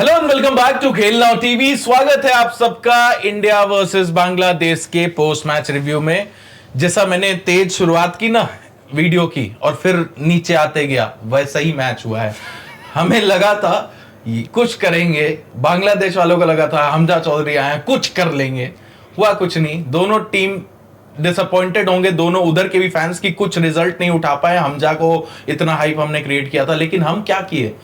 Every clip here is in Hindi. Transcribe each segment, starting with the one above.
Hello and welcome back to Khel now TV. स्वागत है आप सबका इंडिया वर्सेस बांग्लादेश के पोस्ट मैच रिव्यू में। जैसा मैंने तेज शुरुआत की ना वीडियो की और फिर नीचे आते गया, वैसा ही मैच हुआ है। हमें लगा था कुछ करेंगे, बांग्लादेश वालों को लगा था हमजा चौधरी आए कुछ कर लेंगे, हुआ कुछ नहीं। दोनों टीम डिसअपॉइंटेड होंगे, दोनों उधर के भी फैंस की कुछ रिजल्ट नहीं उठा पाए। हमजा को इतना हाइप हमने क्रिएट किया था, लेकिन हम क्या किए,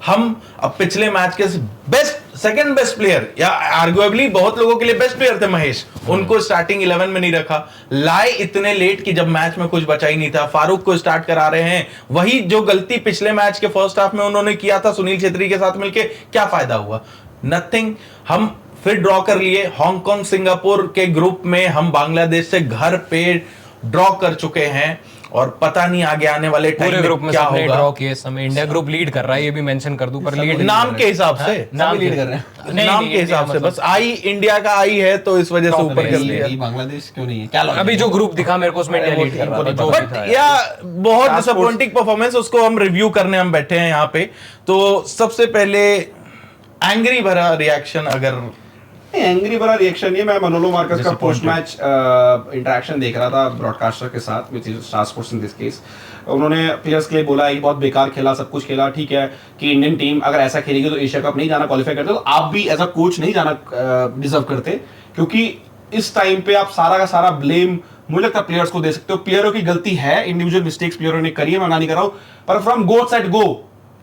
हम अब पिछले मैच के बेस्ट सेकंड बेस्ट प्लेयर या आर्गुएबली बहुत लोगों के लिए बेस्ट प्लेयर थे महेश, उनको स्टार्टिंग 11 में नहीं रखा। लाए इतने लेट कि जब मैच में कुछ बचा ही नहीं था, फारूक को स्टार्ट करा रहे हैं। वही जो गलती पिछले मैच के फर्स्ट हाफ में उन्होंने किया था सुनील छेत्री के साथ मिलके, क्या फायदा हुआ? नथिंग। हम फिर ड्रॉ कर लिए। हांगकांग सिंगापुर के ग्रुप में हम बांग्लादेश से घर पे ड्रॉ कर चुके हैं और पता नहीं आगे आने वाले टाइम में ग्रुप में क्या होगा। ड्रॉ किए समय इंडिया ग्रुप लीड कर रहा है, ये भी मेंशन कर दूं, पर लीड नाम के हिसाब से नाम लीड कर रहे हैं, नाम के हिसाब से बस आई इंडिया का आई है तो इस वजह से ऊपर कर लिया। बांग्लादेश क्यों नहीं है? क्या अभी जो ग्रुप दिखा मेरे को उसमें इंडिया लीड कर रहा था, बट या बहुत डिसअपॉइंटिंग परफॉर्मेंस, उसको हम रिव्यू करने हम बैठे हैं यहाँ पे। तो सबसे पहले एंग्री भरा रिएक्शन, अगर एंग्री भरा रिएक्शन नहीं, मैं मनोलो मार्कस का पोस्ट मैच इंटरेक्शन देख रहा था ब्रॉडकास्टर के साथ, which is star sports in this case. उन्होंने प्लेयर्स के लिए बोला ये बहुत बेकार खेला, सब कुछ खेला, ठीक है कि इंडियन टीम अगर ऐसा खेलेगी तो एशिया कप नहीं जाना क्वालिफाई करते, तो आप भी एज अ कोच नहीं जाना डिजर्व करते, क्योंकि इस टाइम पे आप सारा का सारा ब्लेम मुझे लगता है प्लेयर्स को दे सकते हो। प्लेयरों की गलती है, इंडिविजुअल मिस्टेक्स प्लेयरों ने करी है, मैं नहीं कर रहा हूं, पर फ्रॉम गो सेट गो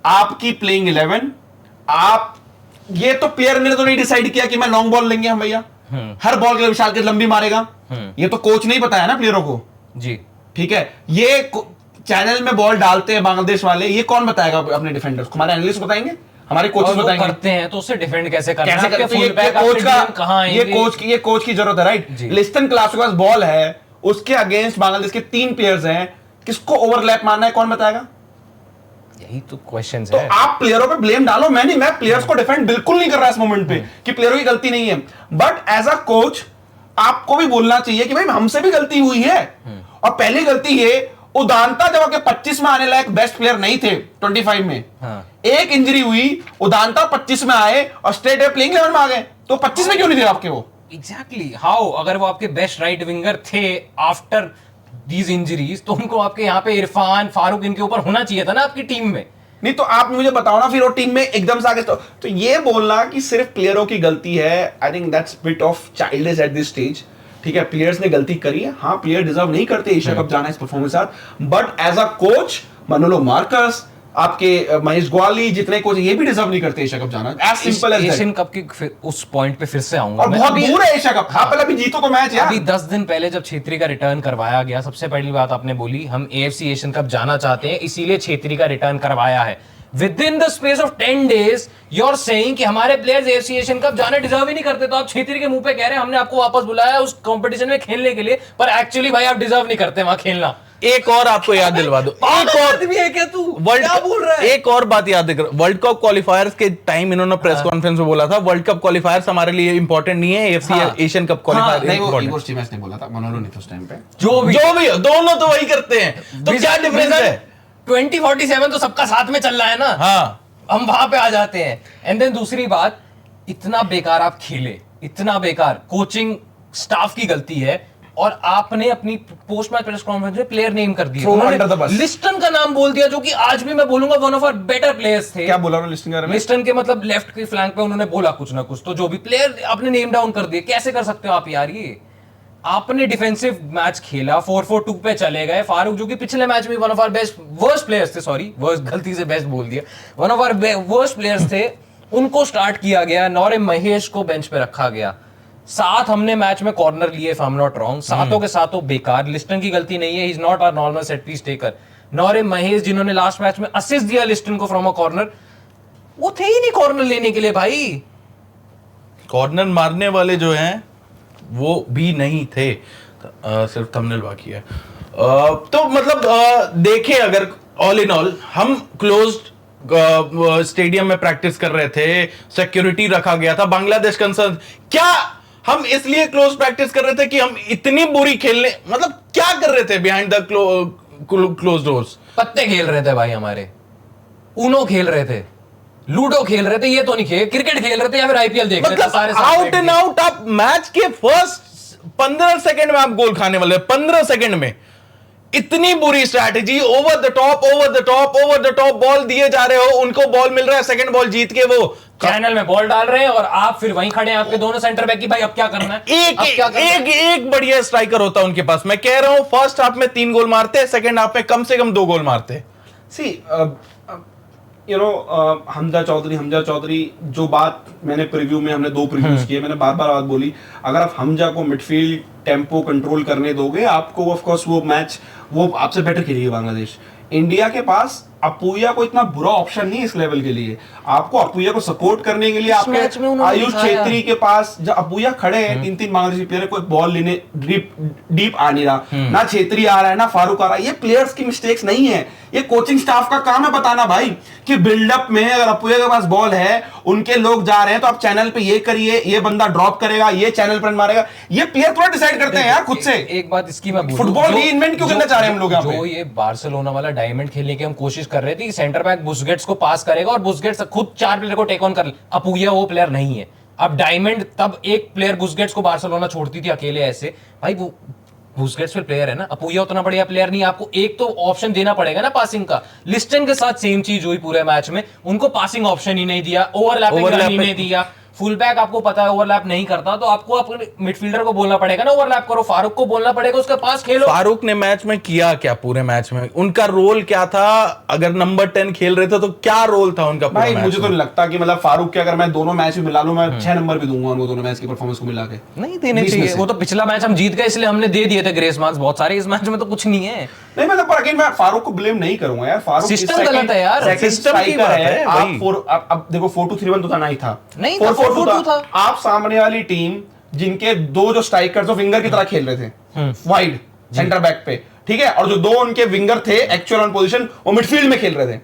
आपकी प्लेइंग 11, आप ये तो प्लेयर ने तो नहीं डिसाइड किया कि मैं लॉन्ग बॉल लेंगे हम भैया, हर बॉल के लिए विशाल के लंबी मारेगा, ये तो कोच नहीं बताया ना प्लेयरों को जी, ठीक है। ये चैनल में बॉल डालते हैं बांग्लादेश वाले, ये कौन बताएगा अपने डिफेंडर्स को? हमारे एनालिस्ट बताएंगे, हमारे कोचेस बताएंगे करते हैं तो उससे डिफेंड कैसे करना है, कैसे आपके करते फुल बैक कोच का, कहां है, ये कोच की जरूरत है, राइट। लिस्टन क्लास के पास बॉल है, उसके अगेंस्ट बांग्लादेश के 3 प्लेयर्स हैं, किसको ओवरलैप मारना है कौन बताएगा? यही तो क्वेश्चन तो है। आप प्लेयरों पे ब्लेम डालो, मैं प्लेयर्स को डिफेंड बिल्कुल नहीं कर रहा इस मोमेंट पे कि प्लेयरों की गलती नहीं है, बट एज अ कोच आपको भी बोलना चाहिए कि भाई हमसे भी गलती हुई है। और पहली गलती ये, उदानता जब आपके 25 में आने लायक बेस्ट प्लेयर नहीं थे 25 में, एक इंजरी हुई, उदानता 25 में आए और स्टेट वे प्लेइंग 11 में आ गए, तो 25 में क्यों नहीं थे आपके वो? एग्जैक्टली हाउ, अगर वो आपके बेस्ट राइट विंगर थे आफ्टर दीज इंजरीज, तो उनको आपके यहाँ पे इरफान फारूक इनके ऊपर होना चाहिए था ना आपकी टीम में। नहीं तो आप मुझे बताओ ना, फिर वो टीम में एकदम से आगे तो ये बोलना कि सिर्फ प्लेयरों की गलती है, I think that's bit of childish eight this stage. ठीक है, प्लेयर्स ने गलती करी है, हाँ प्लेयर डिजर्व नहीं करते एशिया कप जाना इस परफॉर्मेंस के साथ, but as a coach Manolo Marquez, आपके महेश ग्वाली, जितने कोच ये भी डिजर्व नहीं करते एशिया कप जाना, as simple as Asian cup की उस पॉइंट पे फिर से आऊंगा, और बहुत दूर है एशिया कप। हाँ, पहले अभी जीतो तो मैच यार। अभी 10 दिन पहले जब छेत्री का रिटर्न करवाया गया, सबसे पहली बात आपने बोली हम एएफसी एशियन कप जाना चाहते हैं, इसीलिए छेत्री का रिटर्न करवाया है। Within the space of 10 days you are saying कि हमारे प्लेयर्स एएफसी एशियन कप जाना डिजर्व ही नहीं करते, तो आप छेत्री के मुंह पे कह रहे हैं हमने आपको वापस बुलाया उस कंपटीशन में खेलने के लिए, पर एक्चुअली भाई आप डिजर्व नहीं करते वहां खेलना। एक और आपको याद दिलवा दो, एक और भी है क्या तू, वर्ल्ड क्या बोल रहा है? एक और बात याद कर, वर्ल्ड कप क्वालिफायर्स के टाइम इन्होंने प्रेस कॉन्फ्रेंस में बोला था वर्ल्ड कप क्वालिफायर्स हमारे लिए इंपॉर्टेंट नहीं है, AFC Asian cup qualifier important. Match नहीं बोला था, मनोलो नहीं था उस टाइम पे। जो भी दोनों तो वही करते हैं, तो क्या डिफरेंस है? 2047 तो सबका साथ में चल रहा है ना, हाँ हम वहां पे आ जाते हैं। एंड देन दूसरी बात, इतना बेकार आप खेले, इतना बेकार, कोचिंग स्टाफ की गलती है, और आपने अपनी पोस्ट मैच प्रेस कॉन्फ्रेंस में प्लेयर नेम कर दिया, लिस्टन का नाम बोल दिया, जो कि आज भी मैं बोलूंगा one of our better players थे। क्या बोला उन्होंने लिस्टन के बारे में? लिस्टन के मतलब लेफ्ट के फ्लैंक पे उन्होंने बोला कुछ ना कुछ, तो जो भी प्लेयर आपने नेम डाउन कर दिए, कैसे कर सकते हो आप यार? ये आपने डिफेंसिव मैच खेला, 4-4-2 पे चले गए। फारूक जो कि पिछले मैच में one of our best worst players थे, सॉरी वर्स्ट गलती से बेस्ट बोल दिया, one of our worst players थे, उनको स्टार्ट किया गया। नौरे महेश को बेंच पे रखा गया। 7 हमने मैच में कॉर्नर लिए, if I am not wrong, 7 के 7 बेकार। लिस्टन की गलती नहीं है, he is not our normal set piece taker. Naorem Mahesh जिन्होंने लास्ट मैच में असिस्ट दिया लिस्टन को फ्रॉम अ कॉर्नर, वो थे ही नहीं कॉर्नर लेने के लिए भाई। कॉर्नर मारने वाले जो हैं वो भी नहीं थे, सिर्फ थंबनेल बाकी है। तो मतलब देखें, अगर ऑल इन ऑल हम क्लोज्ड स्टेडियम में प्रैक्टिस कर रहे थे, सिक्योरिटी रखा गया था। बांग्लादेश कंसर्न क्या, हम इसलिए क्लोज प्रैक्टिस कर रहे थे कि हम इतनी बुरी खेलने, मतलब क्या कर रहे थे बिहाइंड द क्लोज डोर्स? पत्ते खेल रहे थे भाई, हमारे ऊनो खेल रहे थे। लूडो खेल रहे थे, ये तो नहीं खेल, क्रिकेट खेल रहे थे या फिर आईपीएल देख रहे थे मतलब सारे साथ आउट बैठ एंड के। आउट आप मैच के फर्स्ट 15 सेकंड में आप गोल खाने वाले, 15 सेकंड में इतनी बुरी strategy, over the top over the top over the top ball दिए जा रहे हो, उनको बॉल मिल रहा है, सेकंड बॉल जीत के वो चैनल में बॉल डाल रहे हैं और आप फिर वहीं खड़े हैं, आपके दोनों सेंटर बैक की भाई अब क्या करना है, एक अब क्या करना है? एक बढ़िया स्ट्राइकर होता उनके पास। मैं कह रहा हूं फर्स्ट हाफ में 3 गोल मारते, सेकंड हाफ में कम से कम 2 गोल मारते। सी हमजा चौधरी जो बात मैंने प्रीव्यू में, हमने 2 प्रीव्यूज किए, मैंने बार बात बोली, अगर आप हमजा को मिडफील्ड टेम्पो कंट्रोल करने दोगे, आपको ऑफ कोर्स वो मैच वो आपसे बेटर खेलेगी बांग्लादेश। इंडिया के पास अपूया को इतना बुरा ऑप्शन नहीं इस लेवल के लिए, आपको अपूया को सपोर्ट करने के लिए मैच में आपके उन्होंने आयुष दिखाया। छेत्री के पास जब अपूया खड़े हैं, 3-3 बांग्लादेशी प्लेयर, कोई बॉल लेने डीप आ नहीं रहा, ना छेत्री आ रहा है ना फारूक आ रहा है। ये प्लेयर्स की मिस्टेक्स नहीं है, ये कोचिंग स्टाफ का काम है बताना भाई कि बिल्डअप में अगर अपूया के पास बॉल है, उनके लोग जा रहे हैं तो आप चैनल पे ये करिए, ये बंदा ड्रॉप करेगा, ये चैनल पर मारेगा। ये प्लेयर थोड़ा डिसाइड करते हैं यार खुद से। एक बात इसकी मैं बोलूं, फुटबॉल जो- रीइन्वेंट क्यों करना चाह रहे हैं हम लोग यहाँ पे? जो ये बार्सिलोना वाला डायमंड खेलने की हम कोशिश कर रहे थे, सेंटर बैक बुस्केट्स को पास करेगा और बुस्केट्स खुद 4 प्लेयर को टेक ऑन कर ले, अपूया वो प्लेयर नहीं है। अब डायमंड तब एक प्लेयर बुस्केट्स को बार्सिलोना छोड़ती थी अकेले ऐसे, भाई वो बुस्केट्स फिर प्लेयर है ना, अपूया उतना बढ़िया प्लेयर नहीं है, आपको एक तो ऑप्शन देना पड़ेगा ना पासिंग का। लिस्टन के साथ सेम चीज हुई पूरे मैच में, उनको पासिंग ऑप्शन ही नहीं दिया, ओवरलैपिंग रन ही नहीं दिया। फुल बैक आपको पता है ओवरलैप नहीं करता, तो आपको अपने मिडफील्डर को बोलना पड़ेगा ना ओवरलैप करो, फारूक को बोलना पड़ेगा उसके पास खेलो। फारूक ने मैच में किया क्या? पूरे मैच में उनका रोल क्या था? अगर नंबर 10 खेल रहे थे तो क्या रोल था उनका? भाई मुझे तो नहीं लगता कि मतलब फारूक के अगर मैं दोनों मैच में मिला लूं, मैं 6 नंबर भी दूंगा उनको दोनों मैच की परफॉर्मेंस को मिला के। नहीं देने 20 में चाहिए, से। वो तो पिछला मैच हम जीत गए इसलिए हमने दे दिए थे ग्रेस मार्क्स बहुत सारे, इस मैच में तो कुछ नहीं है। नहीं मतलब पर अगेन मैं फारूक को ब्लेम नहीं करूंगा यार, फारूक System गलत है यार, system की बात है, वही। अब देखो 4-2-3-1 तो था नहीं था, नहीं था, 4-4-2 था। आप सामने वाली टीम जिनके 2 जो स्ट्राइकर जो विंगर की तरह खेल रहे थे वाइड सेंटर बैक पे, ठीक है, और जो 2 उनके विंगर थे एक्चुअल ऑन पोजीशन वो मिडफील्ड में खेल रहे थे,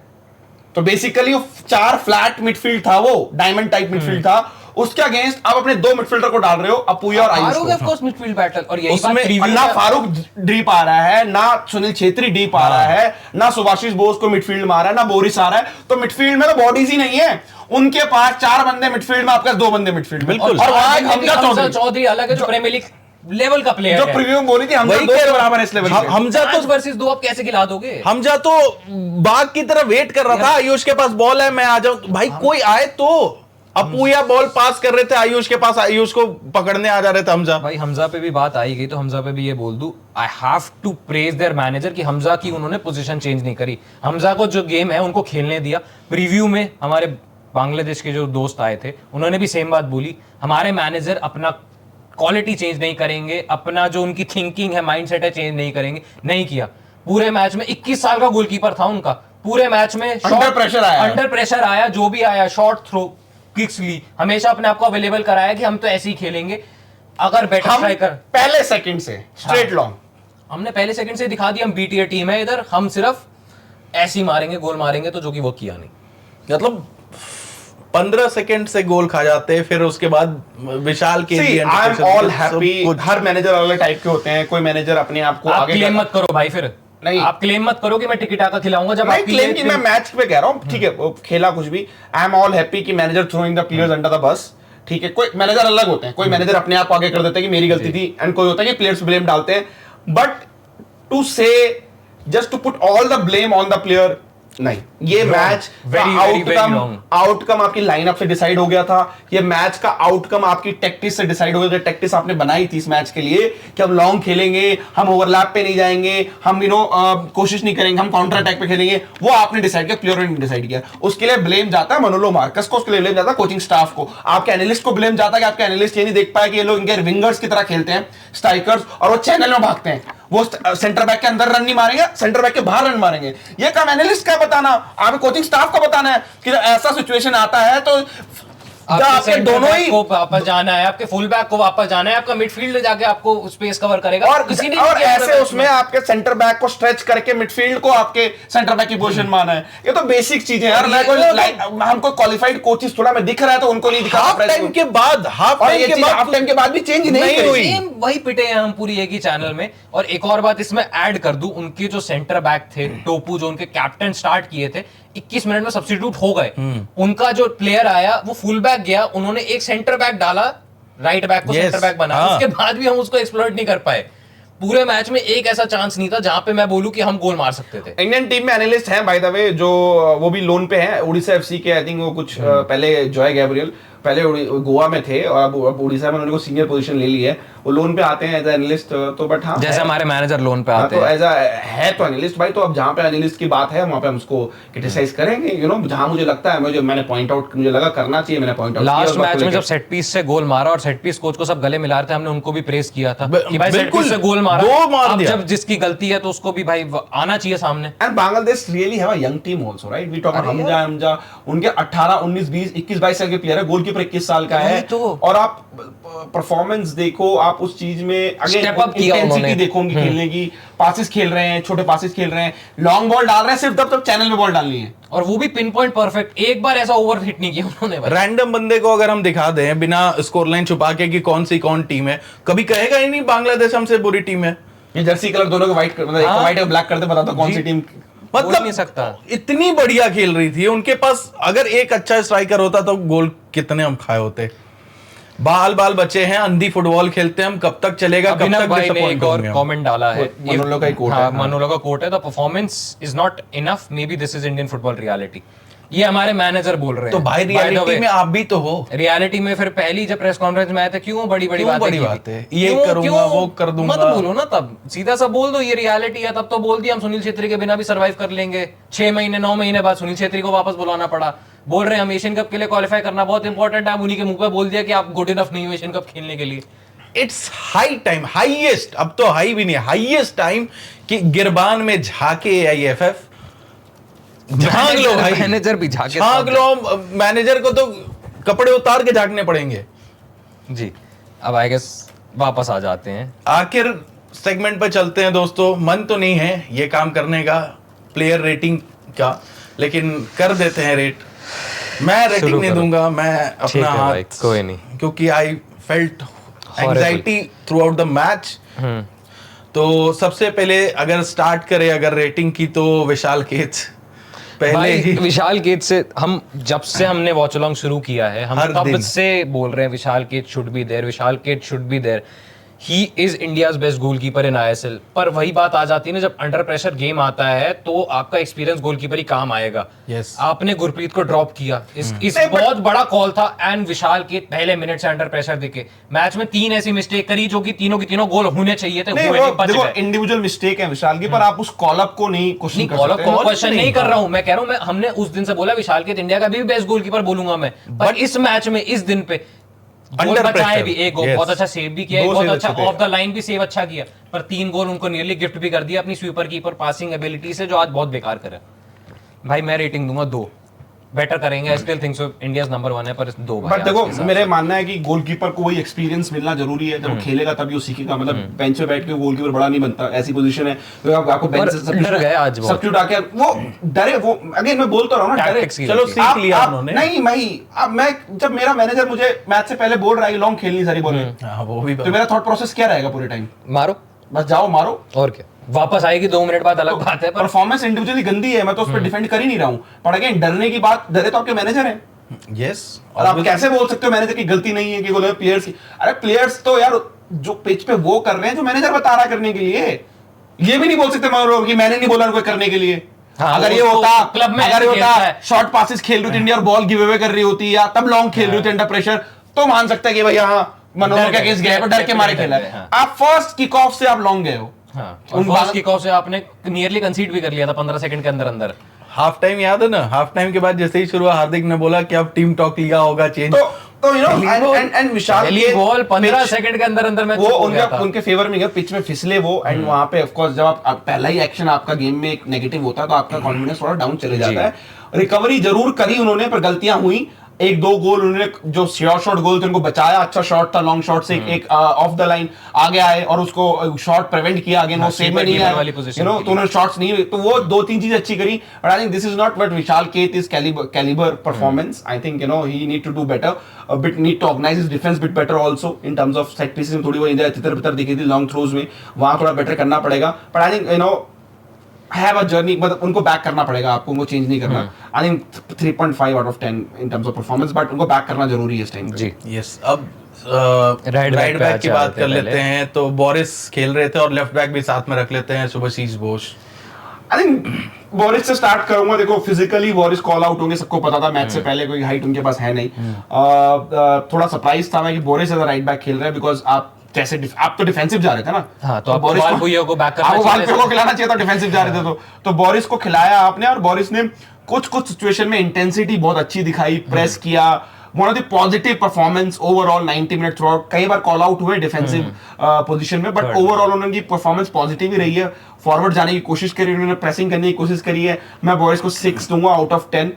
तो बेसिकली 4 फ्लैट मिडफील्ड था, वो डायमंड टाइप मिडफील्ड था। उसके अगेंस्ट आप अपने 2 मिडफील्डर को डाल रहे हो, अपूया और आयुष फारूक को। ऑफ कोर्स मिडफील्ड बैटल, और यही बात उसमें preview ना में- फारूक डीप आ रहा है, ना सुनील छेत्री डीप आ रहा है, ना सुभाषिस बोस को मिडफील्ड में आ रहा है, ना बोरिस आ रहा है, तो मिडफील्ड में तो बॉडीज ही नहीं है। उनके पास 4 बंदे मिडफील्ड में, आपके पास 2 बंदे मिडफील्ड में, बिल्कुल। और वहां हमजा हमजा चौधरी अलग है, जो प्रीमियर लीग लेवल का प्लेयर जो है। प्रीव्यू में बोली थी हमजा वही 2 कह के रहा हूं। बराबर है इस लेवल पे। हमजा 5 तो वर्सेस 2 आप कैसे खिला दोगे? हमजा तो बाघ की तरह वेट कर रहा था, आयुष के पास बॉल है मैं आ जाऊं, भाई कोई आए तो। अपूया बॉल पास कर रहे थे आयुष के पास, आयुष को पकड़ने आ जा रहे थे हमजा। भाई हमजा पे भी बात आई गई तो हमजा पे भी ये बोल दूं, I have to praise their manager कि हमजा की उन्होंने पोजीशन चेंज नहीं करी, हमजा को जो गेम है उनको खेलने दिया। प्रीव्यू में हमारे बांग्लादेश के जो दोस्त आए थे उन्होंने भी सेम बात बोली, हमारे मैनेजर अपना क्वालिटी चेंज नहीं करेंगे, अपना जो उनकी थिंकिंग है माइंडसेट है चेंज नहीं करेंगे। नहीं किया, पूरे मैच में 21 साल का गोलकीपर था उनका, पूरे मैच में अंडर प्रेशर आया, जो भी आया शॉट थ्रो किक्स ली, हमेशा अपने आप को अवेलेबल कराया कि हम तो ऐसे ही खेलेंगे। अगर बेटर हम स्ट्राइकर पहले सेकंड से स्ट्रेट लॉन्ग, हमने पहले सेकंड से दिखा दिया हम बी टीयर टीम है इधर, हम सिर्फ ऐसे ही मारेंगे गोल मारेंगे, तो जो कि वो किया नहीं। मतलब 15 सेकंड से गोल खा जाते, फिर उसके बाद विशाल के I am all happy. Her manager अलग टाइप के होते हैं, कोई मैनेजर अपने आप को आप आगे क्लेम मत करो भाई, फिर नहीं। आप क्लेम मत करो कि मैं टिकट आका खिलाऊंगा जब नहीं आपकी क्लेम की, मैं मैच पे कह रहा हूँ, ठीक है वो खेला कुछ भी। आई एम ऑल हैप्पी कि manager throwing the players under the bus, ठीक है। कोई मैनेजर अलग होते हैं, कोई मैनेजर अपने आप को आगे कर देते हैं कि मेरी गलती थी, एंड कोई होता है कि प्लेयर्स ब्लेम डालते हैं। But to say just to put all the blame on the player, नहीं। ये मैच आउटकम आपकी लाइनअप से डिसाइड हो गया था, ये मैच का आउटकम आपकी टैक्टिस से डिसाइड हो गया था। टैक्टिस आपने बनाई थी इस मैच के लिए कि हम लॉन्ग खेलेंगे, हम ओवरलैप पे नहीं जाएंगे, हम कोशिश नहीं करेंगे, हम काउंटर अटैक पे खेलेंगे, वो आपने डिसाइड किया, प्लेयर ने डिसाइड किया। उसके लिए ब्लेम जाता है मनोलो मार्कस को, उसके लिए ब्लेम जाता है कोचिंग स्टाफ को, आपके एनालिस्ट को ब्लेम जाता है कि आपके एनालिस्ट ये नहीं देख पाए कि ये लोग इनके विंगर्स की तरह खेलते हैं, स्ट्राइकर्स, और वो चैनल में भागते हैं, वो सेंटर बैक के अंदर रन नहीं मारेंगे, सेंटर बैक के बाहर रन मारेंगे। ये काम एनालिस्ट का बताना, आप कोचिंग स्टाफ का बताना है कि ऐसा सिचुएशन आता है तो आपके आपके सेंटर दोनों बैक ही को वापस जाना है, आपके फुल बैक को वापस जाना है, आपका मिडफील्ड जाके आपको स्पेस कवर करेगा और किसी ने और नहीं किया ऐसे मैच उसमें आपके सेंटर बैक को स्ट्रेच करके मिडफील्ड को आपके सेंटर बैक की पोजीशन माना है। ये तो बेसिक चीजें हैं यार। मैं कोई हमको क्वालिफाइड कोचेस थोड़ा मैं दिख रहा है तो उनको नहीं दिखा हाफ टाइम के बाद और ये चीज हाफ टाइम के बाद भी चेंज नहीं नहीं हुई। हुई। सेम वही पिटे हैं हम पूरी एक ही चैनल में। और एक और बात इसमें ऐड कर दूं, उनके जो सेंटर बैक थे टोपू, जो उनके कैप्टन स्टार्ट किए थे, 21 मिनट में सब्स्टिट्यूट हो गए। उनका जो प्लेयर आया वो फुल बैक गया, उन्होंने एक सेंटर बैक डाला, राइट बैक को Yes, सेंटर बैक बना, हाँ। उसके बाद भी हम उसको एक्सप्लॉइट नहीं कर पाए। पूरे मैच में एक ऐसा चांस नहीं था जहां पे मैं बोलूं कि हम गोल मार सकते थे। इंडियन टीम में एनालिस्ट हैं बाय द वे, जो वो भी लोन पे हैं उड़ीसा एफसी के। आई थिंक वो कुछ पहले जॉय गैब्रियल पहले गोवा में थे और अब उड़ीसा में उन्होंने को सीनियर पोजीशन ले ली है। वो लोन पे आते हैं एज एनालिस्ट। तो बट हाँ, जैसे हमारे मैनेजर लोन पे हाँ, आते तो हैं। एज है तो एनालिस्ट भाई। तो अब जहाँ पे एनालिस्ट की बात है वहाँ पे हम उसको क्रिटिसाइज करेंगे, यू नो, जहाँ मुझे लगता है, मैंने पॉइंट आउट, मुझे लगा करना चाहिए, मैंने पॉइंट आउट लास्ट मैच में जब सेट पीस से गोल मारा और सेट पीस कोच को सब गले मिला रहे थे, हमने उनको भी प्रेस किया था कि भाई सेट बिल्कुल, पीस से गोल मारा, दो मार अब दिया। जब जिसकी गलती है तो उसको भी भाई आना चाहिए सामने। And Bangladesh really have a young team also, right? We talk Hamza उनके 18 19 20 21 22 साल के प्लेयर है, गोलकीपर 21 साल का है। वही तो। और आप परफॉर्मेंस देखो, आप उस चीज में Step up किया इंटेंसिटी उन्होंने। देखो उनकी खेलने की। पासेस खेल रहे हैं, छोटे पासेस खेल रहे हैं, लॉन्ग बॉल डाल रहे हैं, सिर्फ तब चैनल में बॉल डालनी है। और वो भी पिन पॉइंट परफेक्ट, एक बार ऐसा ओवर हिट नहीं किया उन्होंने भाई। रैंडम बंदे को अगर हम दिखा दें बिना स्कोर लाइन छुपा के कि कौन टीम है, कभी कहेगा ही नहीं बांग्लादेश हमसे बुरी टीम है। ये जर्सी कलर दोनों के व्हाइट, मतलब एक हाँ। व्हाइट और ब्लैक करते बता दो कौन सी टीम। बोल नहीं सकता। इतनी बढ़िया खेल रही थी उनके पास, अगर एक अच्छा स्ट्राइकर होता तो गोल कितने हम खाए होते। बाल बच्चे हैं, अंधी फुटबॉल खेलते हैं हम, कब तक चलेगा, कब अभिनव तक भाई ने disappoint एक और होंगे हम। कमेंट डाला है, मनोलो का ही quote है, हाँ, हाँ। मनोलो का कोट है, the performance is not enough, may be this is Indian football reality. ये हमारे मैनेजर बोल रहे हैं। तो भाई रियलिटी में आप भी तो हो। रियलिटी में फिर पहली जब प्रेस कॉन्फ्रेंस में आए थे, क्यों बड़ी क्यों बातें बड़ी की थी? बात है? ये करूंगा, वो कर दूंगा। मत बोलो ना, तब सीधा सा बोल दो ये रियलिटी है। तब तो बोल दिया हम सुनील छेत्री के बिना भी सरवाइव कर लेंगे। 6 महीने 9 महीने बाद सुनील छेत्री को वापस बुलाना पड़ा। बोल रहे हैं हम एशियन कप के लिए क्वालिफाई करना बहुत इंपॉर्टेंट है, उन्हीं के मुंह पे बोल दिया कि आप गुड इनफ नहीं हो एशियन कप खेलने के लिए। इट्स हाई टाइम, हाईएस्ट, अब तो हाई भी नहीं, हाईएस्ट टाइम कि गिरबान में झाके AIFF झांक लो भाई, मैनेजर भी झाके झांक लो। मैनेजर को तो कपड़े उतार के झांकने पड़ेंगे। जी। अब आई गेस वापस आ जाते हैं। आखिर सेगमेंट पे चलते हैं दोस्तों। मन तो नहीं है ये काम करने का, प्लेयर रेटिंग का, लेकिन कर देते हैं रेट। मैं रेटिंग शुरू नहीं करो। दूंगा, मैं ठीक अपना है भाई, हाथ, कोई नहीं। क्योंकि I felt anxiety through out the match. तो सबसे पहले अगर स्टार्ट करें अगर रेटिंग की, तो विशाल केच पहले भाई ही विशाल केत से हम जब से हमने वॉच अलॉन्ग शुरू किया है, हम हर तब दिन। से बोल रहे हैं विशाल Kaith should be there, Vishal Kaith should be there. He is India's best goalkeeper in ISL। पर वही बात आ जाती है ना, जब अंडर प्रेशर गेम आता है तो आपका एक्सपीरियंस गोलकीपर ही काम आएगा। Yes. आपने गुरप्रीत को ड्रॉप किया, इस नहीं, बहुत बड़ा कॉल था। एंड विशाल केत पहले मिनट से अंडर प्रेशर दिखे। मैच में 3 ऐसी मिस्टेक करी जो कि तीनों की तीनों गोल होने चाहिए थे, नहीं, हुए वो नहीं, बच देखो गए। इंडिविजुअल मिस्टेक है विशाल की, पर आप उस कॉल अप को नहीं क्वेश्चन कर कॉल सकते। को कॉल क्वेश्चन नहीं नहीं कर था। रहा हूं, मैं कह रहा हूं, मैं हमने उस दिन से बोला विशाल केत इंडिया का भी बेस्ट गोलकीपर बोलूंगा मैं। पर इस मैच में इस दिन पे गोल Under बचाए pressure, भी, एक गोल yes. बहुत अच्छा सेव भी किया, एक दो बहुत save अच्छा अच्छे थे। ऑफ द लाइन भी सेव अच्छा किया, पर 3 गोल उनको नियरली गिफ्ट भी कर दिया अपनी स्वीपर कीपर पासिंग एबिलिटी से, जो आज बहुत बेकार करा। भाई मैं रेटिंग दूंगा 2। बेटर करेंगे, I still think so India's number 1 है, पर 2 भाई। बट देखो मेरे मानना है कि गोलकीपर को वही एक्सपीरियंस मिलना जरूरी है। जब वो खेलेगा तभी वो सीखेगा। मतलब बेंच पे बैठ के गोलकीपर बड़ा नहीं बनता, ऐसी पोजीशन है तो आपको बेंच से डर गए आज बहुत। सब्स्टिट्यूट आके वो डरे। वो अगेन मैं बोलता रहा हूं ना, डरे। Tactics की चलो गलती। सीख लिया उन्होंने। नहीं अब मैं जब मेरा मैनेजर मुझे मैच से पहले बोल रहा है कि लॉन्ग खेलनी सारी बॉलें, हाँ, वो भी तो मेरा थॉट प्रोसेस क्या रहेगा पूरे टाइम? मारो बस जाओ मारो। और क्या, वापस आएगी 2 मिनट बाद अलग बात है, पर परफॉर्मेंस इंडिविजुअली गंदी है, मैं तो उस पर डिफेंड कर ही नहीं रहा हूं। पर अगेन डरने की बात, डरे तो आपके मैनेजर हैं। यस। और आप कैसे बोल सकते हो मैनेजर की गलती नहीं है कि बोले प्लेयर्स की? अरे प्लेयर्स तो यार जो पिच पे वो कर रहे हैं जो मैनेजर बता रहा है करने के लिए। ये भी नहीं बोल सकते कि मैंने नहीं बोला उनको करने के लिए। हाँ, अगर वो ये तो होता, क्लब में अगर ये ऐसे होता खेलता है। शॉर्ट पासेस खेल रही थी इंडिया और बॉल गिव अवे कर रही होती, या तब लॉन्ग खेल रही थी अंडर प्रेशर, तो मान सकता है कि भाई हाँ मनोहर डर का गए, केस गया, डर के मारे खेला है। हाँ। आप फर्स्ट किक ऑफ से आप लॉन्ग गए हो। हाँ, और फर्स्ट किक ऑफ से आपने नियरली कंसीड भी कर लिया था 15 सेकंड के अंदर अंदर। हाफ टाइम याद है ना? हाफ टाइम के बाद जैसे ही शुरू हुआ, हार्दिक ने बोला कि अब टीम टॉक लिया होगा चेंज। तो यू नो एंड विशाल पहली के बॉल 15 pitch- सेकंड के अंदर अंदर मैच वो हो गया था। उनके फेवर में गया, पिच में फिसले वो। एंड वहां पे ऑफ कोर्स जब आप पहला ही एक्शन आपका गेम में एक नेगेटिव होता है तो आपका कॉन्फिडेंस थोड़ा डाउन चले जाता है। रिकवरी जरूर करी उन्होंने, पर गलतियां हुई। एक दो गोल उन्होंने जो श्योर शॉट गोल थे उनको बचाया, अच्छा शॉट था लॉन्ग शॉट से, एक ऑफ द लाइन आगे आए और उसको शॉट प्रिवेंट किया, अगेन वो सेम में नहीं आया, यू नो, तो उन्होंने शॉट्स नहीं, तो वो दो तीन चीजें अच्छी करी, but I think this is not what Vishal Kaith is calibre performance. I think, you know, he need to do better, bit need to organize his defense bit better also in terms of set pieces में थोड़ी वो इधर तितर दिखी थी लॉन्ग थ्रोज में, वहां थोड़ा बेटर करना पड़ेगा. But I think, you no, have a journey, मतलब उनको बैक करना पड़ेगा आपको, उनको चेंज नहीं करना. I think 3.5 out of 10 in terms of performance, but उनको बैक करना जरूरी है इस टाइम जी. यस. अब राइट बैक की बात कर लेते हैं. तो बोरिस खेल रहे थे और लेफ्ट बैक भी साथ में रख लेते हैं, Subhashish Bose. I think Boris से स्टार्ट करूंगा. देखो फिजिकली बोरिस कॉल आउट होंगे, सबको पता था मैच से पहले, कोई हाइट उनके पास है नहीं. थोड़ा सरप्राइज था मैं कि Boris as a right back खेल रहा है, बिकॉज आप तो डिफेंसिव जा रहे थे ना. हाँ, तो बोरिस को बैक करना चाहिए, वालपुइया को खिलाना चाहिए था, डिफेंसिव जा रहे थे तो बोरिस को खिलाया आपने, और बोरिस ने कुछ सिचुएशन में इंटेंसिटी बहुत अच्छी दिखाई, प्रेस किया. One of the positive performance overall 90 minute through out. कई बार कॉल आउट हुए डिफेंसिव पोजीशन में, बट ओवरऑल उनकी परफॉर्मेंस पॉजिटिव ही रही है. फॉरवर्ड जाने की कोशिश करी उन्होंने, प्रेसिंग करने की कोशिश करी है. मैं बोरिस को 6 दूंगा आउट ऑफ 10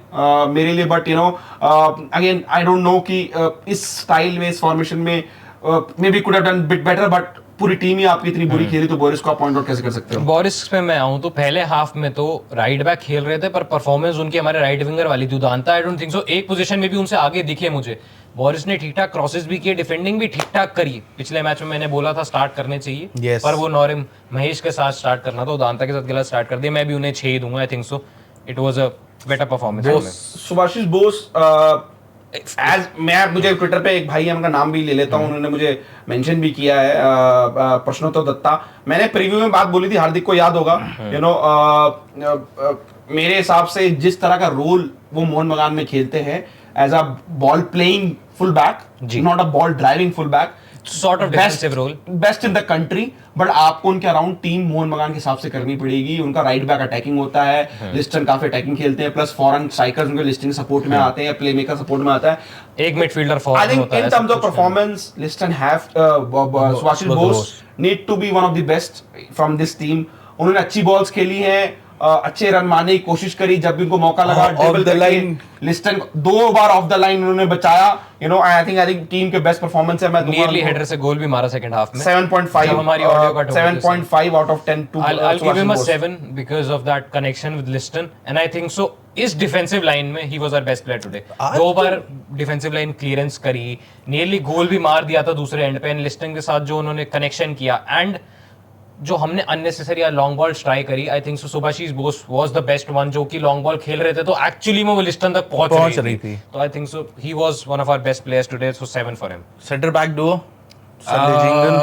मेरे लिए. But you know, again I don't no कि इस स्टाइल में, इस फॉर्मेशन में may be could have done bit better, but पूरी टीम ही आपकी इतनी बुरी खेली, तो बोरिस को आप पॉइंट आउट कैसे कर सकते हो? बोरिस पे मैं आऊं तो पहले हाफ में तो राइट बैक खेल रहे थे, पर परफॉर्मेंस उनकी हमारे राइट विंगर वाली थी Udanta. I don't think so एक पोजीशन में भी उनसे आगे दिखे मुझे. बोरिस ने ठीक ठाक क्रॉसेस भी किए, डिफेंडिंग भी ठीक ठाक करी. पिछले मैच में मैंने बोला था स्टार्ट करने चाहिए, yes. पर वो नॉरिम महेश के साथ स्टार्ट करना था, उदांता के साथ गलत स्टार्ट कर दिया. मैं भी उन्हें 6 ही दूंगा. आई think so it was a better performance. Subhashish Bose, मुझे ट्विटर पे एक भाई है, उनका नाम भी ले लेता हूँ, उन्होंने मुझे मेंशन भी किया है, प्रश्नोत्तर दत्ता. मैंने प्रीव्यू में बात बोली थी, हार्दिक को याद होगा, यू नो, मेरे हिसाब से जिस तरह का रोल वो मोहन बगान में खेलते हैं as a ball playing full back, not a ball driving full back, sort of defensive role, best in the country. But आपको उनके अराउंड टीम मोहन बगान के हिसाब से करनी पड़ेगी. उनका राइट बैक अटैकिंग होता है, लिस्टन काफी अटैकिंग खेलते हैं, प्लस फॉरेन स्ट्राइकर्स उनके लिस्टन सपोर्ट में आते हैं, प्ले मेकर सपोर्ट में आता है. एक मिडफील्डर फॉरवर्ड आई होता है. Think in terms of performance Liston have, Subhashish Bose need to be one of the best from this team. उन्होंने अच्छी बॉल्स खेली हैं, अच्छे रन मारने की कोशिश करी जब भी उनको मौका लगा. ड्रिबल करके लिस्टन 2 बार ऑफ द लाइन उन्होंने बचाया. You know, I think team के बेस्ट परफॉर्मेंस है. मैं नियरली हेडर से गोल भी मारा सेकंड हाफ में. 7.5 हमारी audio cut 7.5 out of 10 to I'll give him a 7 because of that connection with Liston, and I think so इस डिफेंसिव लाइन में he was our best player today. 2 bar defensive line clearance करी, नियरली गोल भी मार दिया था दूसरे एंड पे. लिस्टन के साथ जो उन्होंने कनेक्शन किया, एंड जो हमने अननेसेसरी लॉन्ग बॉल ट्राई करी, आई think so Subhashish Bose was the best one, जो कि लॉन्ग बॉल खेल रहे थे तो एक्चुअली में वो लिस्टन तक पहुंच रही थी. तो I think so he was one of our best players today, so 7 for him. Centre back duo Sanjay Jhingan,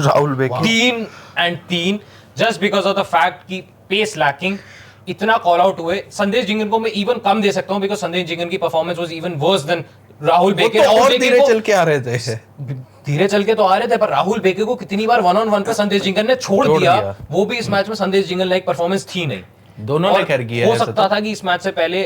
Rahul Bheke. 3 and 3 just because of the fact कि पेस लैकिंग इतना कॉल आउट हुए. संदेश जिंगन को मैं इवन कम दे सकता हूं, बिकॉज संदेश जिंगन की performance was even worse than Rahul Bheke. तो और धीरे चल के आ रहे थे, धीरे चल के तो आ रहे थे, पर राहुल बेके को कितनी बार 1-on-1 पे संदेश जिंगन ने छोड़ दिया. वो भी इस मैच में संदेश जिंगन लाइक परफॉर्मेंस थी नहीं. दोनों ने कर किया. हो सकता था कि इस मैच से पहले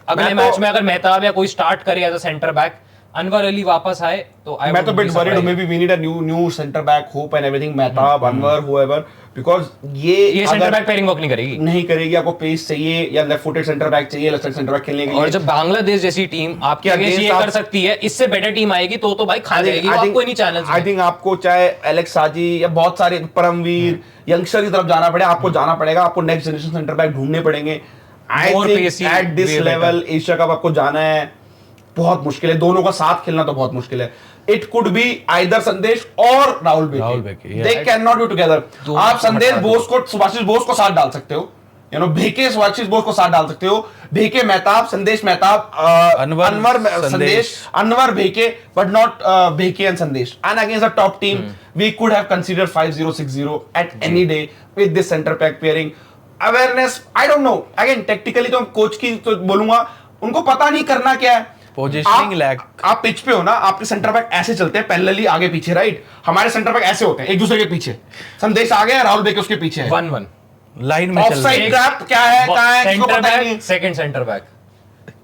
अगले मैच में अगर मेहताब या कोई स्टार्ट करे as a centre back, Anwar Ali वापस आए तो मैं तो बिट वरीड हूं. Maybe we need a new centre back, hope and everything, Mehtab, Anwar, however, because ये सेंटर बैक पेयरिंग वर्क नहीं करेगी. आपको पेस चाहिए या लेफ्ट फुटेड सेंटर बैक चाहिए, लेफ्ट साइड सेंटर बैक खेलने के लिए. और जब बांग्लादेश जैसी टीम आपके अगेंस्ट ये कर सकती है, इससे बेटर टीम आएगी तो भाई खा जाएगी. आपको नहीं चैलेंज. आई थिंक आपको चाहे एलेक्स साजी या बहुत सारे परमवीर यंगस्टर की तरफ जाना पड़े, आपको जाना पड़ेगा, आपको नेक्स्ट जनरेशन सेंटर बैक ढूंढने पड़ेंगे. I think at this level Asia cup आपको जाना है, बहुत मुश्किल है. दोनों का साथ खेलना तो बहुत मुश्किल है. It could be either Sandesh और Rahul Bheke. They can not be together. आप संदेश बोस को, सुभाशीष बोस को साथ डाल सकते हो, यू नो, भेके सुभाशीष बोस को साथ डाल सकते हो, भेके मेहताब, संदेश Mehtab, Anwar Sandesh, Anwar Bheke, but not Bheke and Sandesh. And against a top team we could have considered 5-0-6-0 at any day with this centre back pairing. Awareness, I don't know, again technically तो कोच की तो बोलूंगा, उनको पता नहीं करना क्या है. Positioning lack. आप पिच पे हो ना, आपके सेंटर बैक ऐसे चलते हैं पैरेलली आगे पीछे, राइट. हमारे सेंटर बैक ऐसे होते हैं एक दूसरे के पीछे. संदेश आगे है, राहुल बेके उसके पीछे है. 1-1 लाइन में चल रहे. ऑफसाइड ट्रैप क्या है, कहां है, किसको पता नहीं. सेकंड सेंटर बैक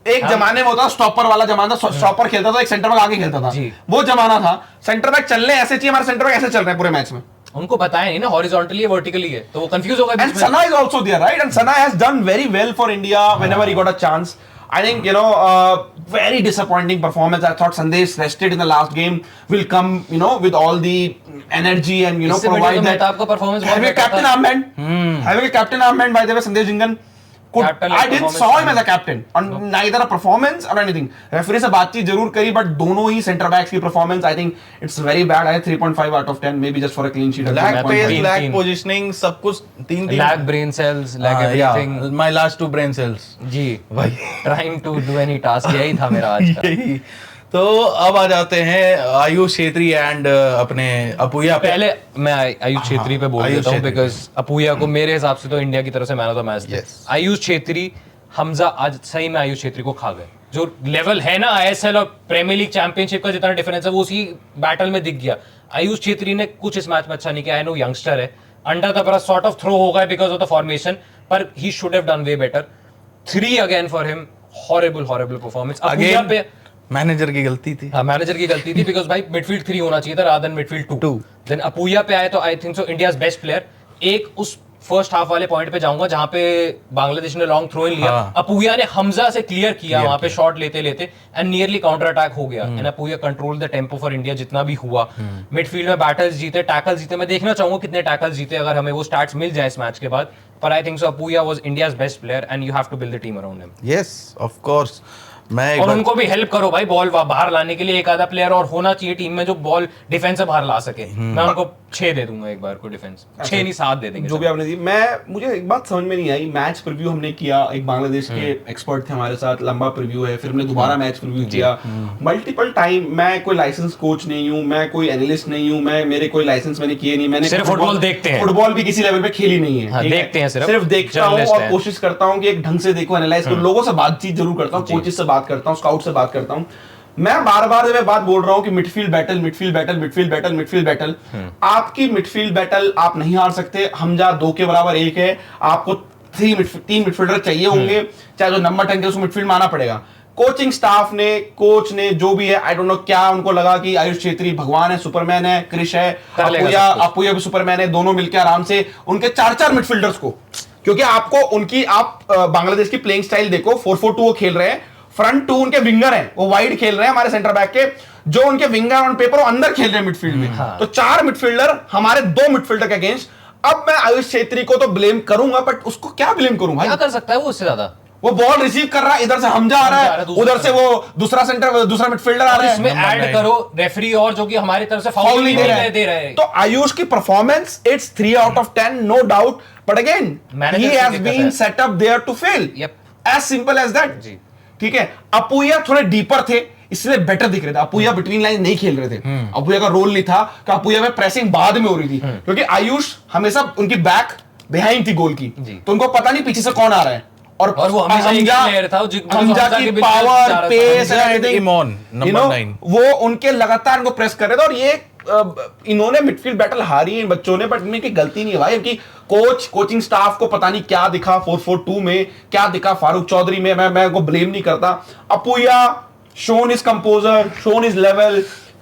एक जमाने में होता स्टॉपर वाला जमाना, स्टॉपर खेलता था, एक सेंटर बैक आगे खेलता था, वो जमाना था. सेंटर बैक चलने ऐसे चाहिए, हमारे सेंटर बैक ऐसे चल रहे हैं पूरे मैच में. उनको बताया नहीं ना हॉरिजॉन्टली है वर्टिकली है, तो वो कंफ्यूज होगा. And Sana is also there, right. And Sana has done very well for India whenever he got a chance. I think very disappointing performance. I thought Sandesh rested in the last game will come with all the energy and इससे बढ़िया provide तो that. मेहताब का performance बहुत Having a better captain था। armband, having a captain armband by the way, Sandesh Jingan. Captain I didn't performance saw him नहीं। as a captain on neither a performance or anything. Referee से बातचीत जरूर करी but दोनों ही center backs की performance I think it's very bad. I 3.5 out of 10 maybe just for a clean sheet. Lack मैं पेस, तीन- लैक तीन। पोजीशनिंग सब कुछ 3-3 Lack brain cells, lack everything. My last 2 brain cells जी भाई trying to do any task यही था मेरा आज का। यही। तो अब आ जाते हैं आयुष छेत्री एंड अपने अपूया पे। पहले मैं आयुष छेत्री पे बोल आयुष देता हूँ छेत्री। बिकॉज अपूया को मेरे हिसाब से तो इंडिया की तरफ से मैन ऑफ द मैच थे। Yes. आयुष छेत्री, हमजा आज सही में आयुष छेत्री को खा गए। जो लेवल है ना आईएसएल और प्रीमियर लीग चैंपियनशिप का जितना डिफरेंस है वो उसी बैटल में दिख गया। आयुष छेत्री ने कुछ इस मैच में अच्छा नहीं किया। आई नो यंगस्टर है, under the press sort of throw होगा बिकॉज ऑफ द फॉर्मेशन, पर he should have done way better. 3 again for him, horrible performance. Apuia पे मैनेजर की गलती थी। हाँ मैनेजर की गलती थी बिकॉज भाई मिडफील्ड 3 होना चाहिए था रादर देन मिडफील्ड 2। देन अपूया पे आए तो I think so India's best player. एक उस फर्स्ट हाफ वाले पॉइंट पे जाऊंगा जहां पे बांग्लादेश ने लॉन्ग थ्रो इन लिया, हाँ। अपूया ने हमजा से क्लियर किया वहां पे शॉट लेते लेते एंड नियरली काउंटर अटैक हो गया and अपूया control the tempo for India जितना भी हुआ। मिडफील्ड में बैटल्स जीते, टैकल्स जीते। मैं देखना चाहूंगा कितने टैकल्स जीते अगर हमें वो स्टैट्स मिल जाए इस मैच के बाद। पर I think so Apuia was India's best player and you have to build the team around him. Yes of course. मैं एक और बार- उनको भी हेल्प करो भाई, बॉल बाहर लाने के लिए एक आधा प्लेयर और होना चाहिए टीम में जो बॉल डिफेंस से बाहर ला सके। मैं उनको 6 दे दूंगा एक बार को डिफेंस, 6 नहीं 7 दे देंगे। जो भी आपने दी, मुझे एक बात समझ में नहीं आई। मैच प्रीव्यू हमने किया, एक बांग्लादेश के एक्सपर्ट थे हमारे साथ, लंबा प्रीव्यू है, फिर हमने दोबारा मैच प्रीव्यू किया मल्टीपल टाइम। मैं कोई लाइसेंस कोच नहीं हूँ, मैं कोई एनालिस्ट नहीं हूँ, मेरे कोई लाइसेंस मैंने किए नहीं। मैंने सिर्फ फुटबॉल देखते हैं। फुटबॉल भी किसी लेवल पे खेली नहीं है। हाँ, ठीक है? देखते हैं सिर्फ देखता हूँ जर्नलिस्ट और हैं। कोशिश करता हूँ कि एक ढंग से देखो, एनालाइज करो, लोगों से बातचीत जरूर करता हूँ, कोचेस से बात करता हूँ, स्काउट से बात करता हूँ। मैं बार बार जब मैं बात बोल रहा हूं कि midfield battle, midfield battle, midfield battle, midfield battle. आपकी मिडफील्ड बैटल आप नहीं हार सकते। हमजा 2 के बराबर 1 है, आपको 3 मिडफील्डर चाहिए होंगे, चाहे जो नंबर 10 के उसको मिडफील्ड में आना पड़ेगा। कोचिंग स्टाफ ने, कोच ने, जो भी है, आई डोंट नो क्या उनको लगा कि आयुष छेत्री भगवान है, सुपरमैन है, क्रिश है, अपूया भी सुपरमैन है, दोनों मिलकर आराम से उनके 4-4 मिडफील्डर्स को, क्योंकि आपको उनकी बांग्लादेश की प्लेइंग स्टाइल देखो, 4-4-2 वो खेल रहे हैं। फ्रंट 2 उनके विंगर हैं, वो वाइड खेल रहे हैं हमारे सेंटर बैक के, जो उनके विंगर ऑन पेपर वो अंदर खेल रहे हैं मिडफील्ड में। तो 4 मिडफील्डर हमारे 2 मिडफील्डर के अगेंस्ट। अब मैं आयुष छेत्री को तो ब्लेम करूंगा, बट उसको क्या ब्लेम करूं भाई? क्या कर सकता है वो उससे ज्यादा? वो बॉल रिसीव कर रहा है, इधर से हमजा आ रहा है, उधर से वो दूसरा मिडफील्डर आ रहा इसमें है, ऐड करो रेफरी और जो कि हमारी तरफ से फाउल फाउल नहीं नहीं दे रहे हैं। तो आयुष की performance it's 3 out of 10 no doubt, but again Manager ही की हैज दिक्कत बीन है। Set up there to fail, Yep. As simple as that. जी। ठीक है, अपूया थोड़े डीपर थे इसलिए बेटर दिख रहे थे। अपूया बिटवीन लाइन नहीं खेल रहे थे, अपूया का रोल नहीं था कि अपूया में प्रेसिंग बाद में हो रही थी, क्योंकि आयुष हमेशा उनकी बैक बिहाइंड थी गोल की, जी। तो उनको पता नहीं पीछे से कौन आ रहा है। और वो हमेशा एक player था, हमजा के की बीच में जा पावर, रहा था। Pace Hamza and Imon, number 9 वो उनके लगातार इनको प्रेस कर रहे थे। और ये इन्होंने मिडफील्ड बैटल हारी है इन बच्चों ने, बट इनकी गलती नहीं है भाई। इनकी कोचिंग स्टाफ को पता नहीं क्या दिखा 4-4-2 में, क्या दिखा फारूक चौधरी में। मैं उनको ब्लेम नहीं करता। अपूया shown his composure, shown his level.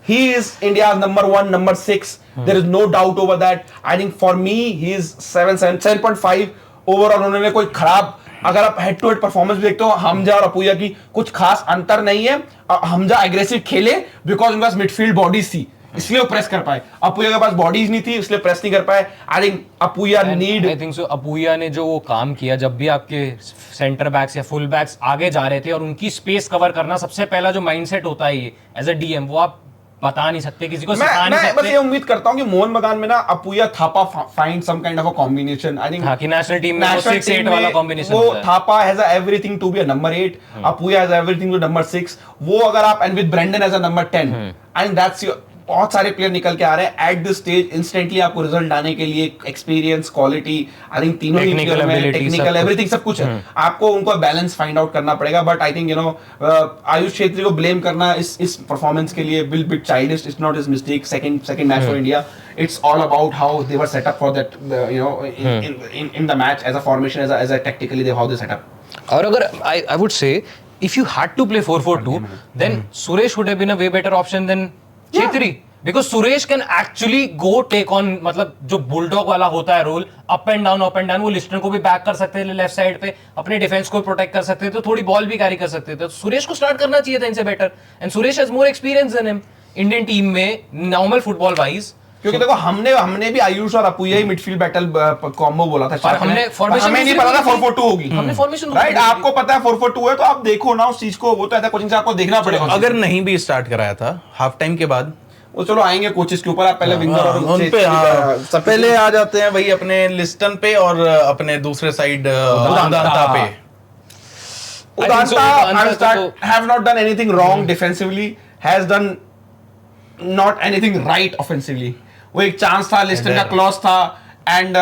He is India's number 1, number 6. There is no doubt over that. I think for me, he is 7.5 overall. उन्होंने कोई खराब, अगर आप हेड टू हेड परफॉर्मेंस देखते हो हमजा और अपूया की, कुछ खास अंतर नहीं है। हमजा एग्रेसिव खेले बिकॉज उनके पास मिडफील्ड बॉडीज थी, इसलिए वो प्रेस कर पाए। अपूया के पास बॉडीज नहीं थी, इसलिए प्रेस नहीं कर पाए। I think Apuia need, I think so Apuia ने जो वो काम किया, जब भी आपके सेंटर बैक्स या फुल बैक्स आगे जा रहे थे और उनकी स्पेस कवर करना, सबसे पहला जो माइंडसेट होता है ये एज अ डीएम, वो आप बता नहीं सकते, किसी को सिखा नहीं मैं बस सकते। ये उम्मीद करता हूं कि मोहन बगान में ना Apuia Thapa find some kind of a combination. I think हाँ, कि नेशनल टीम में वो 6-8 वाला कॉम्बिनेशन वो होता है। Thapa has everything to be a number 8, Apuia has everything to number 6। वो अगर आप, and with Brendan as a number 10, and that's your, बहुत सारे प्लेयर निकल के आ रहे हैं एट दिस स्टेज। इंस्टेंटली आपको रिजल्ट आने के लिए एक्सपीरियंस, क्वालिटी, आई थिंक तीनों ही Technical ability, टेक्निकल एवरीथिंग सब कुछ है। आपको उनको बैलेंस फाइंड आउट करना पड़ेगा। But I think Ayush Chhetri को ब्लेम करना इस परफॉर्मेंस के लिए will bit childish. It's not his mistake. Second match for India, it's all about how they were set up for that, in the match as a formation, as a tactically how they set up. और अगर I would say if you had to play 4-4-2, then Suresh would have been a way better option than Chhetri. Because Suresh can actually go take on, मतलब जो बुलडॉग वाला होता है रोल, अप एंड डाउन वो लिस्टन को भी बैक कर सकते थे लेफ्ट साइड पे, अपने डिफेंस को प्रोटेक्ट कर सकते थे, तो थोड़ी बॉल भी कैरी कर सकते थे। तो सुरेश को स्टार्ट करना चाहिए था इनसे better, and Suresh has more experience than him Indian team में नॉर्मल फुटबॉल वाइज। क्योंकि देखो हमने भी आयुष और अपुया ही मिडफील्ड बैटल कॉम्बो बोला था, हमने formation हमें नहीं पता था 4-4-2 होगी। हमने फॉर्मेशन राइट, आपको पता है 4-4-2 है, तो आप देखो ना उस चीज को, वो तो ऐसा कोचिंग से आपको देखना पड़ेगा। अगर नहीं भी स्टार्ट कराया था हाफ टाइम के बाद, वो चलो आएंगे कोचेस के ऊपर, आप पहले विंगर और उन पे सब पहले आ जाते हैं वही अपने लिस्टन पे और अपने दूसरे साइड उदांता पे। Udanta have not done anything wrong defensively, has done not anything right offensively। वो एक चांस था, लिस्टन का क्लॉज था, एंड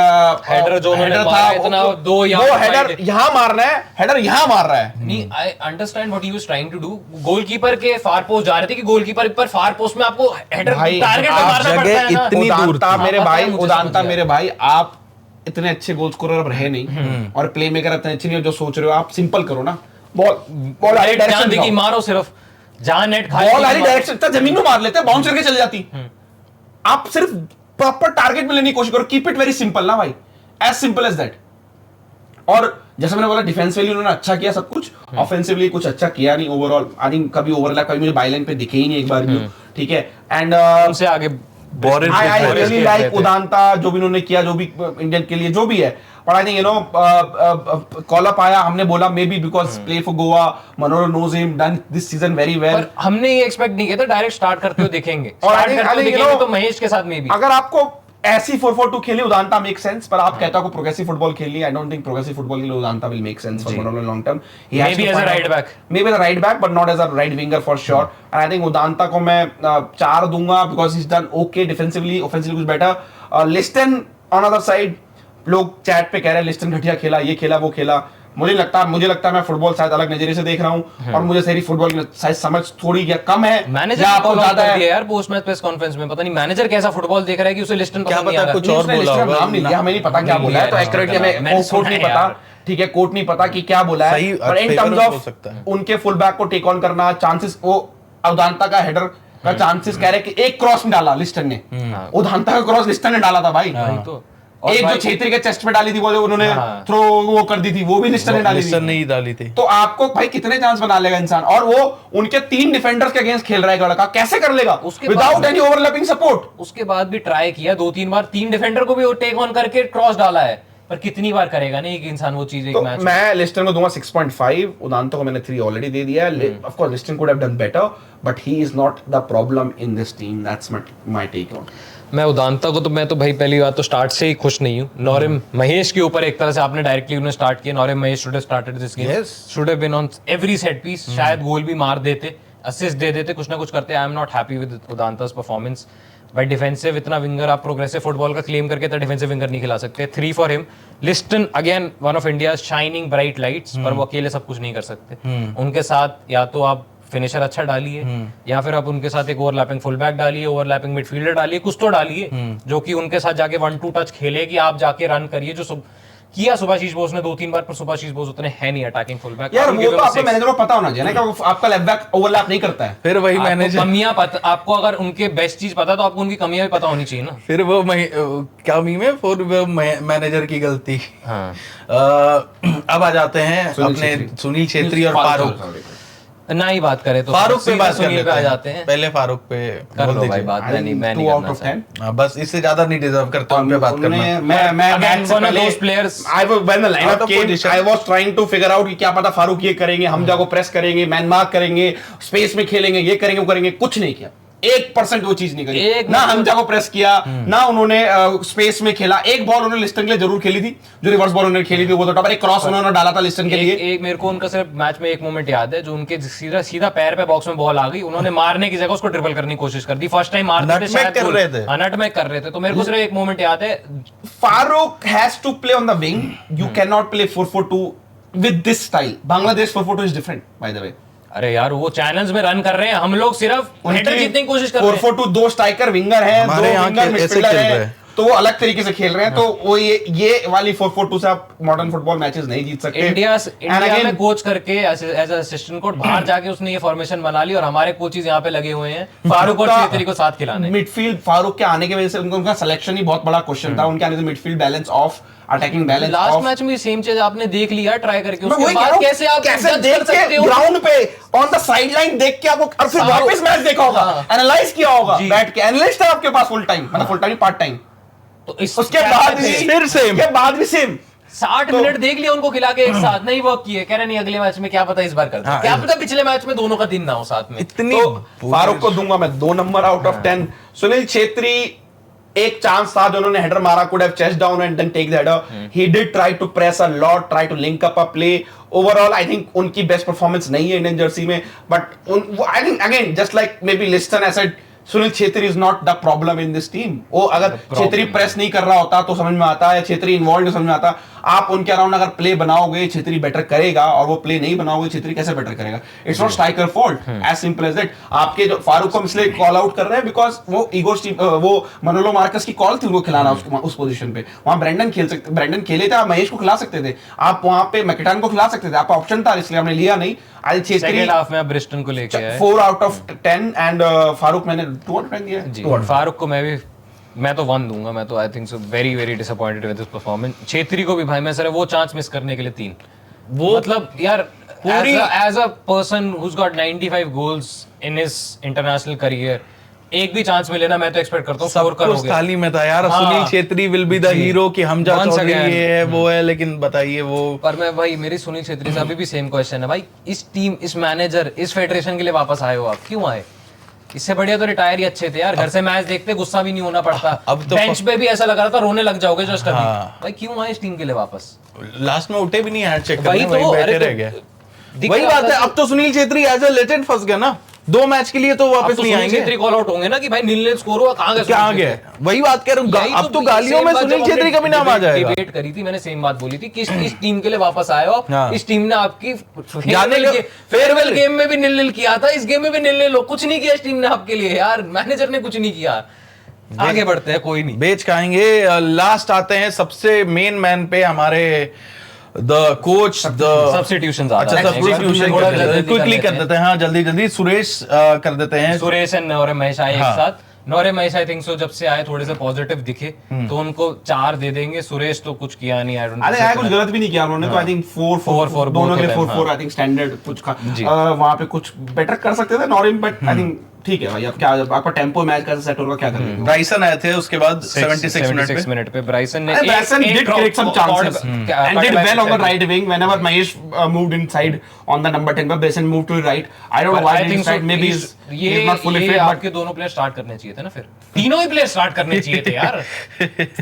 हेडर जो उन्होंने मारा इतना, दो हेडर यहाँ मारना है, हेडर यहाँ मार रहा है। नहीं, I understand what he was trying to do. Goalkeeper के फार पोस्ट जा रहे थे कि गोलकीपर पर फार पोस्ट में आपको हेडर टारगेट पे मारना पड़ता है ना। इतनी दूर उदांता मेरे भाई, मुझे उदांता समझ मेरे भाई, आप इतने अच्छे गोल स्कोरर अब रहे नहीं, और प्ले मेकर इतने अच्छे नहीं हो, जो सोच रहे हो आप सिंपल करो ना, बॉल आरी ध्यान देखिए, डायरेक्शन, मारो सिर्फ जहां नेट खाली, बॉल आरी डायरेक्शन जमीन में मार लेते हैं, बाउंस करके चले जाती। आप सिर्फ प्रॉपर टारगेट में लेने की कोशिश करो, कीप इट वेरी सिंपल ना भाई, एज सिंपल एज दैट। और जैसे मैंने बोला डिफेंसिवली उन्होंने अच्छा किया सब कुछ, ऑफेंसिवली कुछ अच्छा किया नहीं ओवरऑल। आई थिंक कभी ओवरलैप कभी मुझे बाईलाइन पे दिखे ही नहीं एक बार भी, ठीक है। एंड उनसे आगे आई रियली लाइक उदांता, जो भी उन्होंने किया, जो भी इंडियन के लिए जो भी है, but I think you know call up आया, हमने बोला maybe because play for Goa, Manohar knows him, done this season very well. पर हमने ये एक्सपेक्ट नहीं किया था डायरेक्ट स्टार्ट करते हुए देखेंगे, और I स्टार्ट think- करते हुए I think, you देखेंगे know, तो महेश के साथ में भी। अगर आपको ऐसी 4-4-2 खेली उदांता मेक सेंस, पर आप कहते हो प्रोग्रेसिव फुटबॉल खेलनी, I don't think progressive football के लिए Udanta will make sense for Manohar long term. Maybe as a right back. maybe as a right back but not as a right winger for sure। and I think Udanta को मैं 4 दूंगा because he's done okay defensively, offensively कुछ better। Liston on other side, लोग चैट पे कह रहे हैं लिस्टन घटिया खेला, ये खेला, वो खेला। मुझे लगता है मैं फुटबॉल शायद अलग नजरिए से देख रहा हूँ, और मुझे सारी फुटबॉल की शायद समझ थोड़ी या कम है, मैनेजर या आपको आपको ज्यादा है। यार पोस्ट मैच प्रेस कॉन्फ्रेंस में, पता नहीं मैनेजर कैसा फुटबॉल देख रहा है कि उसे लिस्टन क्या पसंद नहीं पता आ रहा। कुछ और उसने बोला लिस्टन होगा। नाम नहीं लिया, हमें नहीं पता क्या बोला है, तो एक्यूरेटली हमें कोर्ट नहीं पता, ठीक है, कोर्ट नहीं पता कि क्या बोला है, सही पर इन favor टर्म्स हो ऑफ सकता है। उनके फुल बैक को टेक ऑन करना, चांसेस, वो उदांता का हेडर का चांसेस कह रहे कि एक क्रॉस में डाला लिस्टन ने, उदांता का क्रॉस लिस्टन ने डाला था भाई। वही तो। और एक जो भाई- छेत्री के चेस्ट पे डाली थी, वो जो उन्होंने हाँ। थ्रो वो कर दी थी, वो भी लिस्टन ने डाली लिस्टन थी। नहीं डाली थी। तो आपको भाई कितने चांस बना लेगा इंसान, और वो उनके 3 डिफेंडर्स के अगेंस्ट खेल रहा है लड़का, कैसे कर लेगा उसके विदाउट बाद- एनी ओवरलैपिंग सपोर्ट। उसके बाद भी ट्राई किया 2-3 बार, 3 डिफेंडर को भी वो टेक ऑन करके क्रॉस डाला है, पर कितनी बार करेगा नहीं एक इंसान वो चीज एक तो मैच में। मैं लिस्टन को दूंगा 6.5, उदांतो को मैंने 3 ऑलरेडी दे दिया है। Of course Liston could have done better, but he is not the problem in this team, that's my take on. मैं उदांता को तो मैं तो भाई पहली बात तो स्टार्ट से ही खुश नहीं हूँ। नॉरिम महेश के ऊपर एक तरह से आपने डायरेक्टली उन्हें स्टार्ट किया, Naorem Mahesh should have started this game, Yes. Should have been on every set piece, शायद गोल भी मार देते, असिस्ट दे देते, कुछ ना कुछ करते। I am not happy with Udanta's performance. भाई डिफेंसिव इतना विंगर आप प्रोग्रेसिव फुटबॉल का क्लेम करके तो डिफेंसिव विंगर नहीं खिला सकते। 3 for him. Liston again one of India shining bright lights, पर वो अकेले सब कुछ नहीं कर सकते। उनके साथ या तो आप फिनिशर अच्छा डालिए, या फिर आप उनके साथ एक ओवरलैपिंग फुल बैक डालिए, ओवरलैपिंग मिडफील्डर डालिए, कुछ तो डालिए जो कि उनके साथ जाके 1-2 टच खेले, कि आप जाके रन करिए, जो किया सुभाशीष बोस ने 2-3 बार, पर सुभाशीष बोस उतने है नहीं अटैकिंग फुल बैक। यार वो तो आपके मैनेजर को पता होना चाहिए ना कि वो आपका लेफ्ट बैक ओवरलैप नहीं करता है। फिर वही मैनेजर, कमियां पता, आपको अगर उनके बेस्ट चीज पता तो आपको उनकी कमियां भी पता होनी चाहिए ना। फिर वो क्या मीम है, फिर वो मैनेजर की गलती। हाँ। अब आ जाते हैं अपने सुनील छेत्री और फारूक। ना ही बात करें तो फारूक पे सीधा बात कर सुनील लेते पे आ हैं। जाते हैं। पहले फारूक पे कर बोल लो भाई दीजिए। बात, मैं नहीं 2 आउट करना ऑफ चाहता। 10। हाँ, बस इससे ज्यादा नहीं डिजर्व करते उन पे बात करना। मैं Again, मैच से one of पहले those players- I was when the Out lineup of came, position. I was trying to figure out कि क्या पता फारूक ये करेंगे, हम जाको प्रेस करेंगे, मैन मार्क करेंगे, स्पेस में खेलेंगे, ये करेंगे, वो करेंगे, कुछ नहीं किया। 1% वो चीज नहीं करी, एक ना मतलब- हम जाको प्रेस किया, ना उन्होंने स्पेस में खेला। एक बॉल उन्होंने लिस्टन के लिए जरूर खेली थी, जो रिवर्स बॉल उन्होंने खेली थी, वो तो टॉपर एक क्रॉस उन्होंने डाला था लिस्टन के लिए। एक मेरे को उनका सिर्फ मैच में एक मोमेंट याद है, जो उनके सीधा सीधा पैर पे बॉक्स में बॉल आ गई, उन्होंने मारने की जगह उसको ड्रिबल करने की कोशिश कर दी। फर्स्ट टाइम मारते थे, Nutmeg कर रहे थे। नटमैग कर रहे थे, तो मेरे को सिर्फ एक मोमेंट याद है। Farooq has to play on the wing. You cannot play 4-4-2 with this style. Bangladesh 4-4-2 is different, by the way. अरे यार वो चैनल्स में रन कर रहे हैं, हम लोग सिर्फ हेडर जीतने की कोशिश कर रहे हैं। 4-4-2 2 स्ट्राइकर विंगर हैं, 2 हमारे यहाँ विंगर के ऐसे मिडफील्डर खेल रहे हैं, हैं। तो वो अलग तरीके से खेल रहे हैं, तो वो ये वाली 4-4-2 से आप मॉडर्न फुटबॉल मैचेस नहीं जीत सकते। इंडिया में कोच करके एज असिस्टेंट कोच बाहर जाके उसने ये फॉर्मेशन बना ली और हमारे कोचेस यहाँ पे लगे हुए हैं फारूक और छेत्री को साथ खिलाने। मिडफील्ड फारूक के आने की वजह से उनका सिलेक्शन ही बहुत बड़ा क्वेश्चन था, उनके आने से midfield balance of, attacking balance of. Last match में सेम चीज आपने देख लिया ट्राई करके, उसके बाद कैसे आप कैसे देख सकते हो ग्राउंड पे ऑन द साइड लाइन देख के आपको, और फिर वापस मैच देखा होगा, एनालाइज किया होगा बैठ के, एनालिस्ट है आपके पास फुल टाइम, मतलब फुल टाइम पार्ट टाइम, तो उसके बाद भी फिर सेम, के बाद भी सेम 60 मिनट देख लिया उनको खिला के एक साथ, नहीं वर्क किए, कह रहे नहीं अगले मैच में क्या पता इस बार करते, क्या पता पिछले मैच में दोनों का दिन ना हो साथ में। इतनी तो फारूक को दूंगा मैं 2 number out of 10। Sunil Chhetri एक चांस था जो उन्होंने हेडर मारा, could have chest down and then take the header, he did try to press a lot, try to link up a play. Overall I think उनकी बेस्ट परफॉर्मेंस नहीं है इंडियन जर्सी में, but I think again just like maybe Liston I said, Sunil Chhetri is not the problem in this team. वो अगर छेत्री प्रेस नहीं कर रहा होता तो समझ में आता है, छेत्री इन्वॉल्व समझ में आता। आप उनके अराउंड अगर प्ले बनाओगे छेत्री बेटर करेगा, और वो प्ले नहीं बनाओगे छेत्री कैसे बेटर करेगा? It's not striker fault, as simple as that. आपके जो फारूक को इसलिए कॉल आउट कर रहे हैं बिकॉज वो ईगो वो मनोलो मार्कस की कॉल थी उनको खिलाना उस पोजीशन पे। वहां ब्रेंडन खेल सकते, ब्रेंडन खेले थे, आप महेश को खिला सकते थे, आप वहां पे मैकेटान को खिला सकते थे, आपका ऑप्शन था, इसलिए हमने लिया नहीं। आज छेत्री सेकंड हाफ में ब्रिस्टन को लेके आए 4 आउट ऑफ 10 एंड फारूक मैंने 2 आउट ऑफ 10 दिया है। जी, फारूक को मैं तो 1 दूंगा। मैं तो I think so very very disappointed with this performance. Chhetri को भी भाई मैं सर वो चांस मिस करने के लिए 3, वो मतलब यार as a person who has got 95 goals in his international career, एक भी चांस मिले ना मैं तो एक्सपेक्ट करता हूं स्कोर करोगे। थाली में था यार, Sunil Chhetri will be the hero कि हम जा चौधरी ये है वो है, लेकिन बताइए वो। पर मैं भाई मेरी सुनील छेत्री से अभी भी सेम क्वेश्चन है भाई, इस टीम, इस मैनेजर, इस फेडरेशन के लिए वापस आए हो आप, क्यों आए? इससे बढ़िया तो रिटायर ही अच्छे थे यार, घर से मैच देखते गुस्सा भी नहीं होना पड़ता। अब तो बेंच पे भी ऐसा लग रहा था रोने लग जाओगे जस्ट अभी। भाई क्यों आए इस टीम के लिए वापस? लास्ट में उठे भी नहीं हैंडशेक वही करने, तो, वहीं बैठे अरे रह गए। वही बात है, अब तो Sunil Chhetri as a legend फंस गया ना, 2 मैच के लिए तो वापस नहीं आएंगे। छेत्री कॉल आउट होंगे ना कि भाई नील स्कोर हुआ, कहां गए? क्या गए? वही बात कह रहा हूं, अब तो गालियों में सुनील छेत्री का भी नाम आ जाएगा। डिबेट करी थी मैंने, सेम बात बोली थी कि इस टीम के लिए वापस आए हो। इस टीम ने आपकी फेयरवेल गेम में भी नील किया था, इस गेम में भी नील, कुछ नहीं किया इस टीम ने आपके लिए यार, मैनेजर ने कुछ नहीं किया। आगे बढ़ते हैं, कोई नहीं, बेच खाएंगे। लास्ट आते हैं सबसे मेन मैन पे, हमारे द कोच, द सब्स्टिट्यूशंस अच्छा सब्स्टिट्यूशन क्विकली कर देते हैं, हाँ जल्दी सुरेश कर देते हैं। सुरेश एंड नौरे महेश आए एक साथ। नौरे महेश आई थिंक सो जब से आए थोड़े से पॉजिटिव दिखे, तो उनको 4 दे देंगे। सुरेश तो कुछ किया नहीं, आई डोंट नो, अरे कुछ गलत भी नहीं किया उन्होंने, तो आई थिंक 4-4 दोनों के 4-4 आई थिंक स्टैंडर्ड कुछ का वहां पे कुछ बेटर कर सकते थे नॉरिम, बट आई थिंक ठीक है भाई, अब क्या आपका टेम्पो मैच कैसे सेट होगा, क्या करेंगे? ब्राइसन आए थे उसके बाद 76 मिनट पे ब्राइसन ने did create some chances and did well on the right wing whenever Mahesh moved inside on the number 10, but Bryson moved to the right. I don't know why he decided, maybe he's not fully fit, but आपके दोनों प्लेयर स्टार्ट करने चाहिए थे ना, फिर तीनों ही प्लेयर स्टार्ट करने चाहिए थे यार।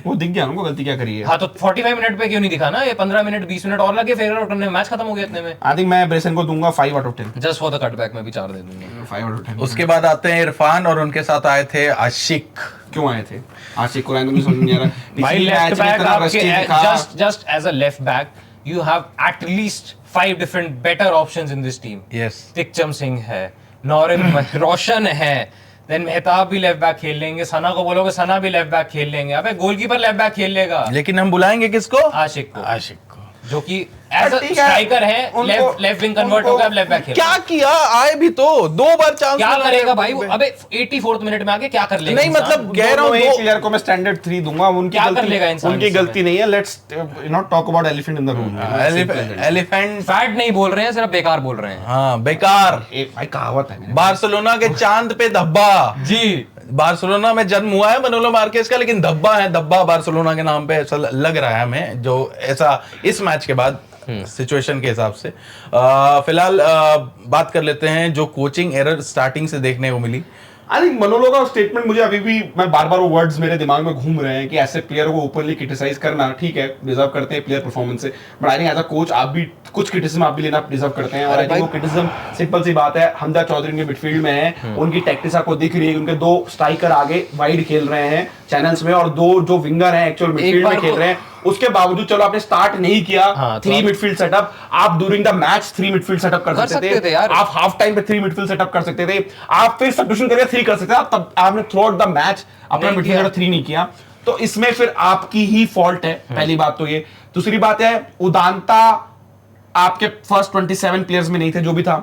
वो दिख गया उनको गलती क्या करी है। हाँ तो 45 मिनट पे क्यों नहीं दिखा ना, ये 15 मिनट 20 मिनट और लगे, फिर करने मैच खत्म हो गया इतने में। आई थिंक मैं ब्रेसन को दूंगा 5 out of 10 just for the cutback में भी 4 दे दूंगा, 5 out of 10। उसके बाद आते हैं इरफान और उनके साथ आए थे आशिक। क्यों आए थे आशिक को? मुझे समझ नहीं आ रहा। भाई लेफ्ट बैक आपके just as a left back you have at least 5 different better options in this team. Yes, Tekcham Singh है, नौरिन रोशन है, देन मेहताब भी लेफ्ट बैक खेल लेंगे, सना को बोलोगे सना भी लेफ्ट बैक खेल लेंगे, अबे गोलकीपर लेफ्ट बैक खेल लेगा। लेकिन हम बुलाएंगे किसको? आशिक को, आशिक को, जो कि एज अ स्ट्राइकर है, लेफ्ट विंग कन्वर्ट हो गया, अब लेफ्ट बैक खेल। क्या किया? आए भी तो 2 बार चांस, क्या करेगा भाई? अबे 84th मिनट में आके क्या कर लेगा? नहीं मतलब कह रहा हूं, एक प्लेयर को मैं स्टैंडर्ड 3 दूंगा, उनकी क्या कर लेगा इंसान? उनकी गलती नहीं है। Let's not talk about elephant in the room. Elephant fat नहीं बोल रहे हैं, सिर्फ बेकार बोल रहे हैं। हाँ बेकार। एक भाई कहावत है, बार्सिलोना के चांद पे धब्बा। जी, बार्सिलोना में जन्म हुआ है मनोलो मार्केस का, लेकिन धब्बा है, धब्बा बार्सिलोना के नाम पे ऐसा लग रहा है हमें, जो ऐसा इस मैच के बाद सिचुएशन के हिसाब से। फिलहाल बात कर लेते हैं जो कोचिंग एरर स्टार्टिंग से देखने को मिली। आई थिंक मनोलो का स्टेटमेंट मुझे अभी भी, मैं बार-बार वो वर्ड्स मेरे दिमाग में घूम रहे हैं कि ऐसे प्लेयर को ओपनली क्रिटिसाइज करना ठीक है, डिजर्व करते हैं प्लेयर परफॉर्मेंस से, but I think as a coach आप भी कुछ क्रिटिसिज्म आप भी लेना डिजर्व करते हैं। और आई थिंक वो क्रिटिसिज्म सिंपल सी बात है, हमजा चौधरी उनके मिडफील्ड में है, उनकी टैक्टिक्स आपको दिख रही है, उनके 2 स्ट्राइकर आगे वाइड खेल रहे हैं चैनल्स में, और 2 जो विंगर हैं एक्चुअल मिडफील्ड में खेल रहे हैं। उसके बावजूद चलो आपने स्टार्ट नहीं किया 3 मिडफील्ड सेटअप, आप during the match 3 midfield setup कर सकते थे, आप हाफ टाइम पे 3 मिडफील्ड सेटअप कर सकते थे, आप फिर सब्स्टिट्यूशन करके 3 कर सकते थे, तब आपने थ्रू आउट द मैच अपना मिडफील्ड 3 नहीं किया। तो इसमें फिर आपकी ही फॉल्ट है, पहली बात तो ये। दूसरी बात है, उदांता आपके फर्स्ट 27 प्लेयर्स में नहीं थे, जो भी था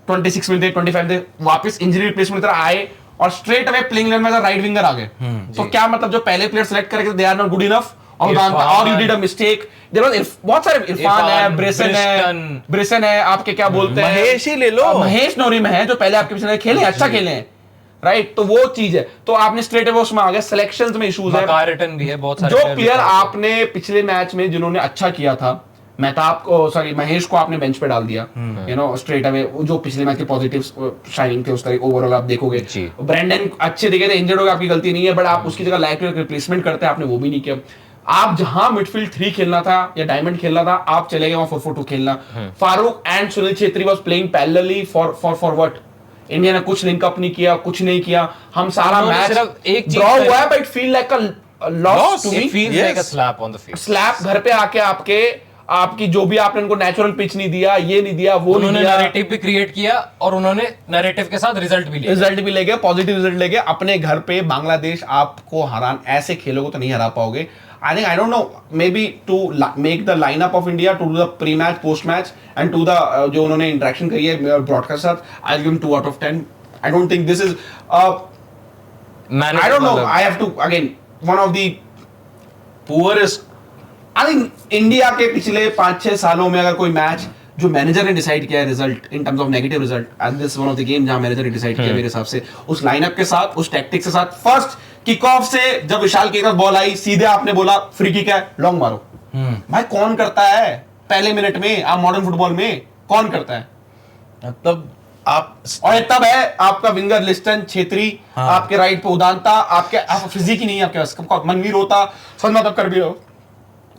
26 में थे, 25 थे, वापस इंजरी रिप्लेसमेंट की तरह आए और स्ट्रेट अवे प्लेइंग इलेवन में राइट विंगर आ गए। तो क्या मतलब जो पहले प्लेयर सेलेक्ट करेंगे they are not good enough, और यू डिड अ मिस्टेक। बहुत सारे इरफान है, ब्रेसन है, आपके क्या बोलते हैं, महेश ही ले लो, महेश नोरिम है जो पहले आपके पीछे खेले, अच्छा खेले हैं, राइट। तो वो चीज है, तो आपने स्ट्रेट अवे उसमें आ गए। सिलेक्शंस में इश्यूज है, रिटर्न भी है, बहुत सारे जो प्लेयर आपने पिछले मैच में जिन्होंने अच्छा किया था, मेहताब को, सॉरी महेश को आपने बेंच पे डाल दिया, यू नो स्ट्रेट अवे, जो पिछले मैच के पॉजिटिव्स शाइनिंग थे उस तरह ओवरऑल आप देखोगे। ब्रेंडन अच्छे दिखे थे, इंजर्ड हो गया, आपकी गलती नहीं है, बट आप उसकी जगह लाइक रिप्लेसमेंट करते हैं, आपने वो भी नहीं किया। आप जहां मिडफील्ड 3 खेलना था या डायमंड खेलना था, आप चले गए वहां 4-4-2 खेलना। Farooq and Sunil Chhetri was playing parallelly for what? India ने कुछ लिंकअप नहीं किया, कुछ नहीं किया। हम सारा मैच सिर्फ एक ड्रॉ हुआ है, but feel like a loss to me. Feels like a slap on the field. Slap घर पे आके आपकी जो भी आपने उनको नेचुरल पिच नहीं दिया, ये नहीं दिया, वो नहीं दिया, नैरेटिव भी क्रिएट किया और उन्होंने नैरेटिव के साथ रिजल्ट भी ले गए, पॉजिटिव रिजल्ट ले गए अपने घर पे। बांग्लादेश आपको हरान, ऐसे खेलोगे तो नहीं हरा पाओगे। I don't know, maybe to make the lineup of India, to do the pre-match, post-match, and to the जो उन्होंने interaction करी है broadcast साथ, I'll give him 2 out of 10. I don't think this is I don't know, I have to again one of the poorest। I think India के पिछले 5-6 सालों में अगर कोई मैच जो मैनेजर ने डिसाइड किया है result in terms of negative result, and this one of the game जहां मैनेजर ने डिसाइड किया मेरे हिसाब से, उस लाइनअप के साथ, उस टैक्टिक्स के साथ, फर्स्ट किक ऑफ से जब विशाल के पास बॉल आई, सीधे आपने बोला फ्री किक है, लॉन्ग मारो। भाई कौन करता है पहले मिनट में? आप मॉडर्न फुटबॉल में कौन करता है? मतलब आप, और तब है आपका विंगर लिस्टन छेत्री, आपके राइट पे उदांता, आप फिजिक ही नहीं है आपके पास, मनवीर होता, समझ तब कर भी हो,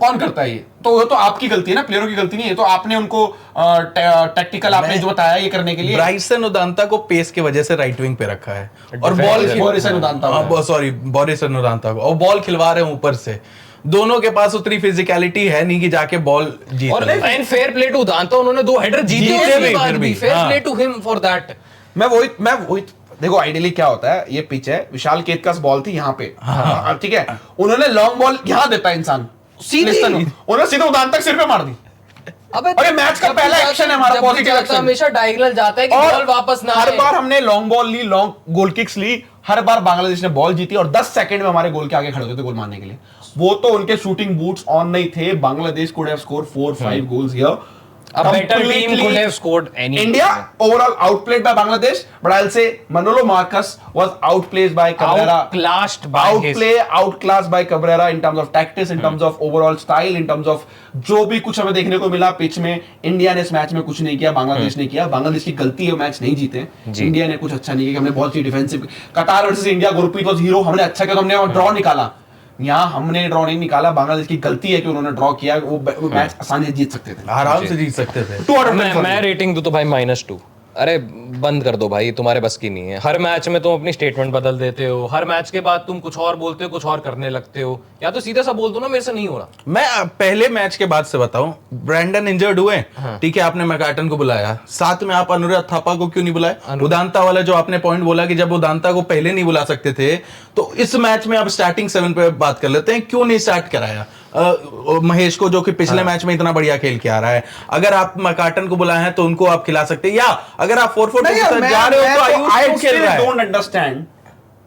कौन करता है ये? तो तो आपकी गलती है ना, प्लेयरों की गलती नहीं है। तो आपने उनको टैक्टिकल आपने जो बताया ये करने के लिए, ब्राइसन उदांता को पेस की वजह से राइट विंग पे रखा है और बॉल बोरिसन उदांता, सॉरी बोरिसन उदांता को, और बॉल खिलवा रहे हैं ऊपर से। दोनों के पास उतनी फिजिकलिटी है नहीं कि जाके बॉल जीत। और and fair play to Udanta, उन्होंने 2 हेडर जीते उसके बाद भी, fair play to him for that. मैं वही देखो, आइडियली क्या होता है, ये पिच है, विशाल केत का बॉल थी यहाँ पे, ठीक है, उन्होंने लॉन्ग बॉल यहाँ देता है इंसान सीधे, उन्होंने सीधे उदांता तक सिर पे मार दी। अबे और ये मैच का पहला एक्शन है हमारा, पॉजिटिव एक्शन। हमेशा डायगोनल जाता है कि बॉल वापस ना आए। हर बार हमने लॉन्ग बॉल ली, लॉन्ग गोल किक्स ली, हर बार बांग्लादेश ने बॉल जीती और 10 सेकंड में हमारे गोल के आगे खड़े होते थे गोल मारने के लिए। वो तो उनके शूटिंग बूट्स ऑन नहीं थे। Bangladesh could have scored 4-5 goals here. A better team could have scored any. India overall outplayed by Bangladesh, but I'll say Manolo Marcus was outplayed by Cabrera. Outclassed by Cabrera in terms of tactics, in terms of overall style, in terms of जो भी कुछ हमें देखने को मिला पिच में। इंडिया ने इस मैच में कुछ नहीं किया, बांग्लादेश ने किया। बांग्लादेश की गलती है मैच नहीं जीते, इंडिया ने कुछ अच्छा नहीं किया। हमने बहुत सी डिफेंसिव, कतार versus India, Gurpreet was hero, हमने अच्छा किया तो हमने ड्रॉ निकाला। यहाँ हमने ड्रॉ नहीं निकाला, बांग्लादेश की गलती है कि उन्होंने ड्रॉ किया। वो मैच आसानी से जीत सकते थे, आराम से जीत सकते थे। 2 out of 10 मैं रेटिंग दूं तो भाई -2। अरे बंद कर दो भाई, तुम्हारे बस की नहीं है। हर मैच में तुम अपनी स्टेटमेंट बदल देते हो, हर मैच के बाद तुम कुछ और बोलते हो, कुछ और करने लगते हो। या तो सीधा सा बोल दो ना मेरे से नहीं हो रहा। मैं पहले मैच के बाद से बताऊं, ब्रैंडन इंजर्ड हुए, ठीक है, आपने मैकार्टन को बुलाया, साथ में आप अनुराग थापा को क्यों नहीं बुलाया? उदांता वाला जो आपने पॉइंट बोला कि जब उदांता को पहले नहीं बुला सकते थे, तो इस मैच में आप स्टार्टिंग 7 पे बात कर लेते हैं, क्यों नहीं स्टार्ट कराया महेश को, जो कि पिछले मैच में इतना बढ़िया खेल के आ रहा है? अगर आप मैकार्टन को बुलाए हैं तो उनको आप खिला सकते हैं, या अगर आप 4-4-2 के साथ जा रहे हो तो आयुष क्यों खेल रहा है? डोंट अंडरस्टैंड,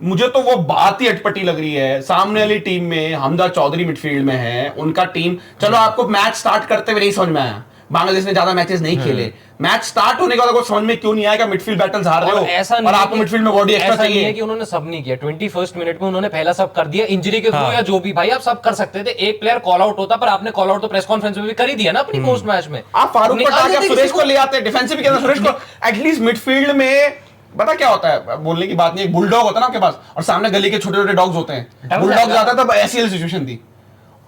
मुझे तो वो बात ही अटपटी लग रही है। सामने वाली टीम में हमजा चौधरी मिडफील्ड में है, उनका टीम, चलो आपको मैच स्टार्ट करते हुए नहीं समझ में आया, बांग्लादेश ने ज्यादा मैचेस नहीं खेले, मैच स्टार्ट होने के बाद आपको समझ में क्यों नहीं आएगा मिडफील्ड बैटल्स हार रहे हो ऐसा और आपको मिडफील्ड में बॉडी एक्स्ट्रा चाहिए? नहीं है कि उन्होंने सब नहीं किया। 21st मिनट में उन्होंने पहला सब कर दिया, इंजरी के थ्रू या जो भी, भाई आप सब कर सकते थे। एक प्लेयर कॉल आउट होता, पर आपने कॉल आउट तो प्रेस कॉन्फ्रेंस में भी कर ही दिया ना अपनी पोस्ट मैच में। आप फारूक को हटा के सुरेश को ले आते, डिफेंसिव के अंदर सुरेश को एटलीस्ट मिडफील्ड में। पता क्या होता है, बोलने की बात नहीं, एक बुलडॉग होता है ना आपके पास, और सामने गली के छोटे छोटे डॉग्स होते हैं, बुलडॉग जाता तब ऐसी सिचुएशन थी,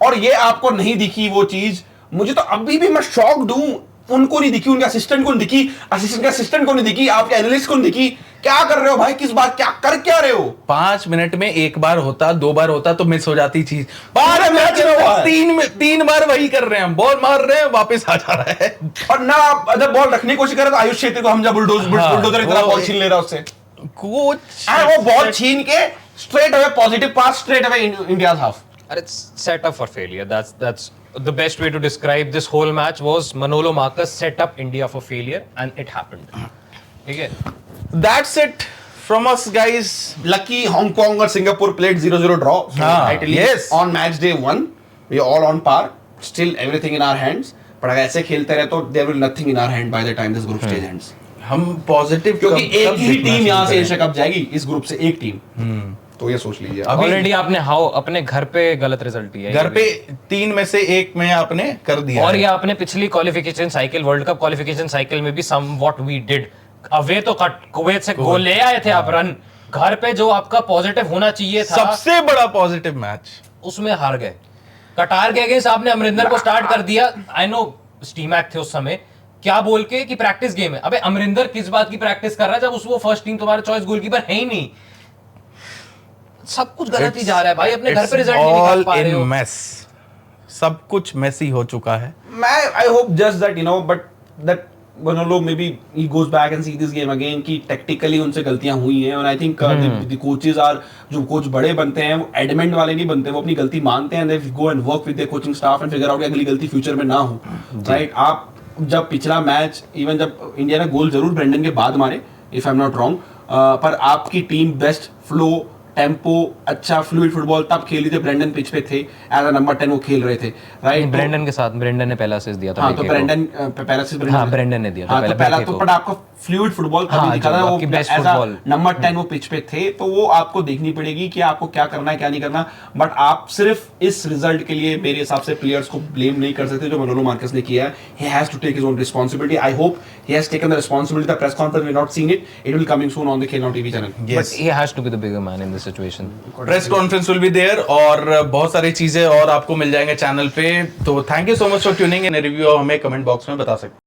और ये आपको नहीं दिखी वो चीज। मुझे तो अभी भी, मैं शॉक्ड हूं, उनको नहीं दिखी, उनके असिस्टेंट को नहीं दिखी, असिस्टेंट के असिस्टेंट को नहीं दिखी, आपके एनालिस्ट को नहीं दिखी। क्या कर रहे हो भाई, किस बात, क्या कर क्या रहे हो? 5 मिनट में 1 बार होता, 2 बार होता तो मिस हो जाती चीज। 5 मैच में 3 बार वही कर रहे हैं, बॉल मार रहे हैं, वापस आ जा रहा है। और ना आप जब बॉल रखने की कोशिश कर रहे तो आयुष छेत्री को हमजा बुलडोजर की तरह बॉल छीन ले रहा है उससे। कोच वो बॉल छीन के straight away positive pass, straight away in India's half. And it's set up for failure. That's the best way to describe this whole match was Manolo Marcus set up India for failure, and it happened. Okay. That's it from us, guys. Lucky Hong Kong or Singapore played 0-0 draw. So Italy yes. on match day 1, we are all on par. Still everything in our hands. But अगर ऐसे खेलते रहे तो there will nothing in our hand by the time this group stage ends. हम पॉजिटिव क्योंकि एक ही टीम यहाँ से एशिया कप जाएगी इस ग्रुप से, एक टीम. तो ये सोच लीजिए. ऑलरेडी आपने अपने घर पे गलत रिजल्ट दिया है. घर पे 3 में से 1 में आपने कर दिया. और ये आपने पिछली qualification cycle, world cup qualification cycle में भी सम व्हाट वी डिड. अवे तो कुवैत से गोल ले आए थे आप रन. घर पे जो आपका पॉजिटिव होना चाहिए था, सबसे बड़ा पॉजिटिव मैच, उसमें हार गए. कटार के अगेंस्ट आपने अमरिंदर को स्टार्ट कर दिया. आई नो स्टीमैक थे उस समय, क्या बोल के कि प्रैक्टिस गेम है. अबे अमरिंदर किस बात की प्रैक्टिस कर रहा है जब वो फर्स्ट टीम तुम्हारा चॉइस गोलकीपर है ही नहीं. सब कुछ गलत ही जा रहा है भाई. अपने घर पे रिजल्ट नहीं निकाल पा रहे हो. मेस, सब कुछ मेसी हो चुका है. I hope just that, you know, but that Manolo maybe he goes back and see this game again कि tactically उनसे गलतियां हुई हैं. और I think the coaches are, जो कोच बड़े बनते हैं वो एडमेंट वाले नहीं बनते, वो अपनी गलती मानते हैं. They go and work with their coaching staff and figure out कि अगली गलती फ्यूचर में ना हो. राइट. आप जब पिछला मैच, इवन जब इंडिया ने गोल जरूर ब्रेंडन के बाद मारे, if I am not wrong, पर आपकी टीम बेस्ट फ्लो, टेम्पो, अच्छा फ्लूइड फुटबॉल तब खेली थी ब्रेंडन पिच पे थे. एज अ नंबर 10 वो खेल रहे थे. राइट. ब्रेंडन के साथ ब्रेंडन ने पहला असिस्ट दिया था. हाँ, तो ब्रेंडन पहला असिस्ट हाँ, ब्रेंडन ने दिया था तो पहला तो. बट आपको फ्लूइड फुटबॉल कभी दिखा था, वो एज अ नंबर 10 वो पिच पे थे. तो वो आपको देखनी पड़ेगी कि आपको क्या करना है क्या नहीं करना. बट आप सिर्फ इस रिजल्ट के लिए मेरे हिसाब से प्लेयर्स को ब्लेम नहीं कर सकते जो मनोलो मार्कस ने किया है. He has to take his own responsibility. I hope he has taken the responsibility. The press conference we not seen it. It will coming soon on the Khel now TV channel. But he has to be the bigger man in this situation. Press conference will be there और बहुत सारी चीजें और आपको मिल जाएंगे चैनल पे. तो thank you so much for tuning in. Review हमें कमेंट बॉक्स में बता सकते हैं.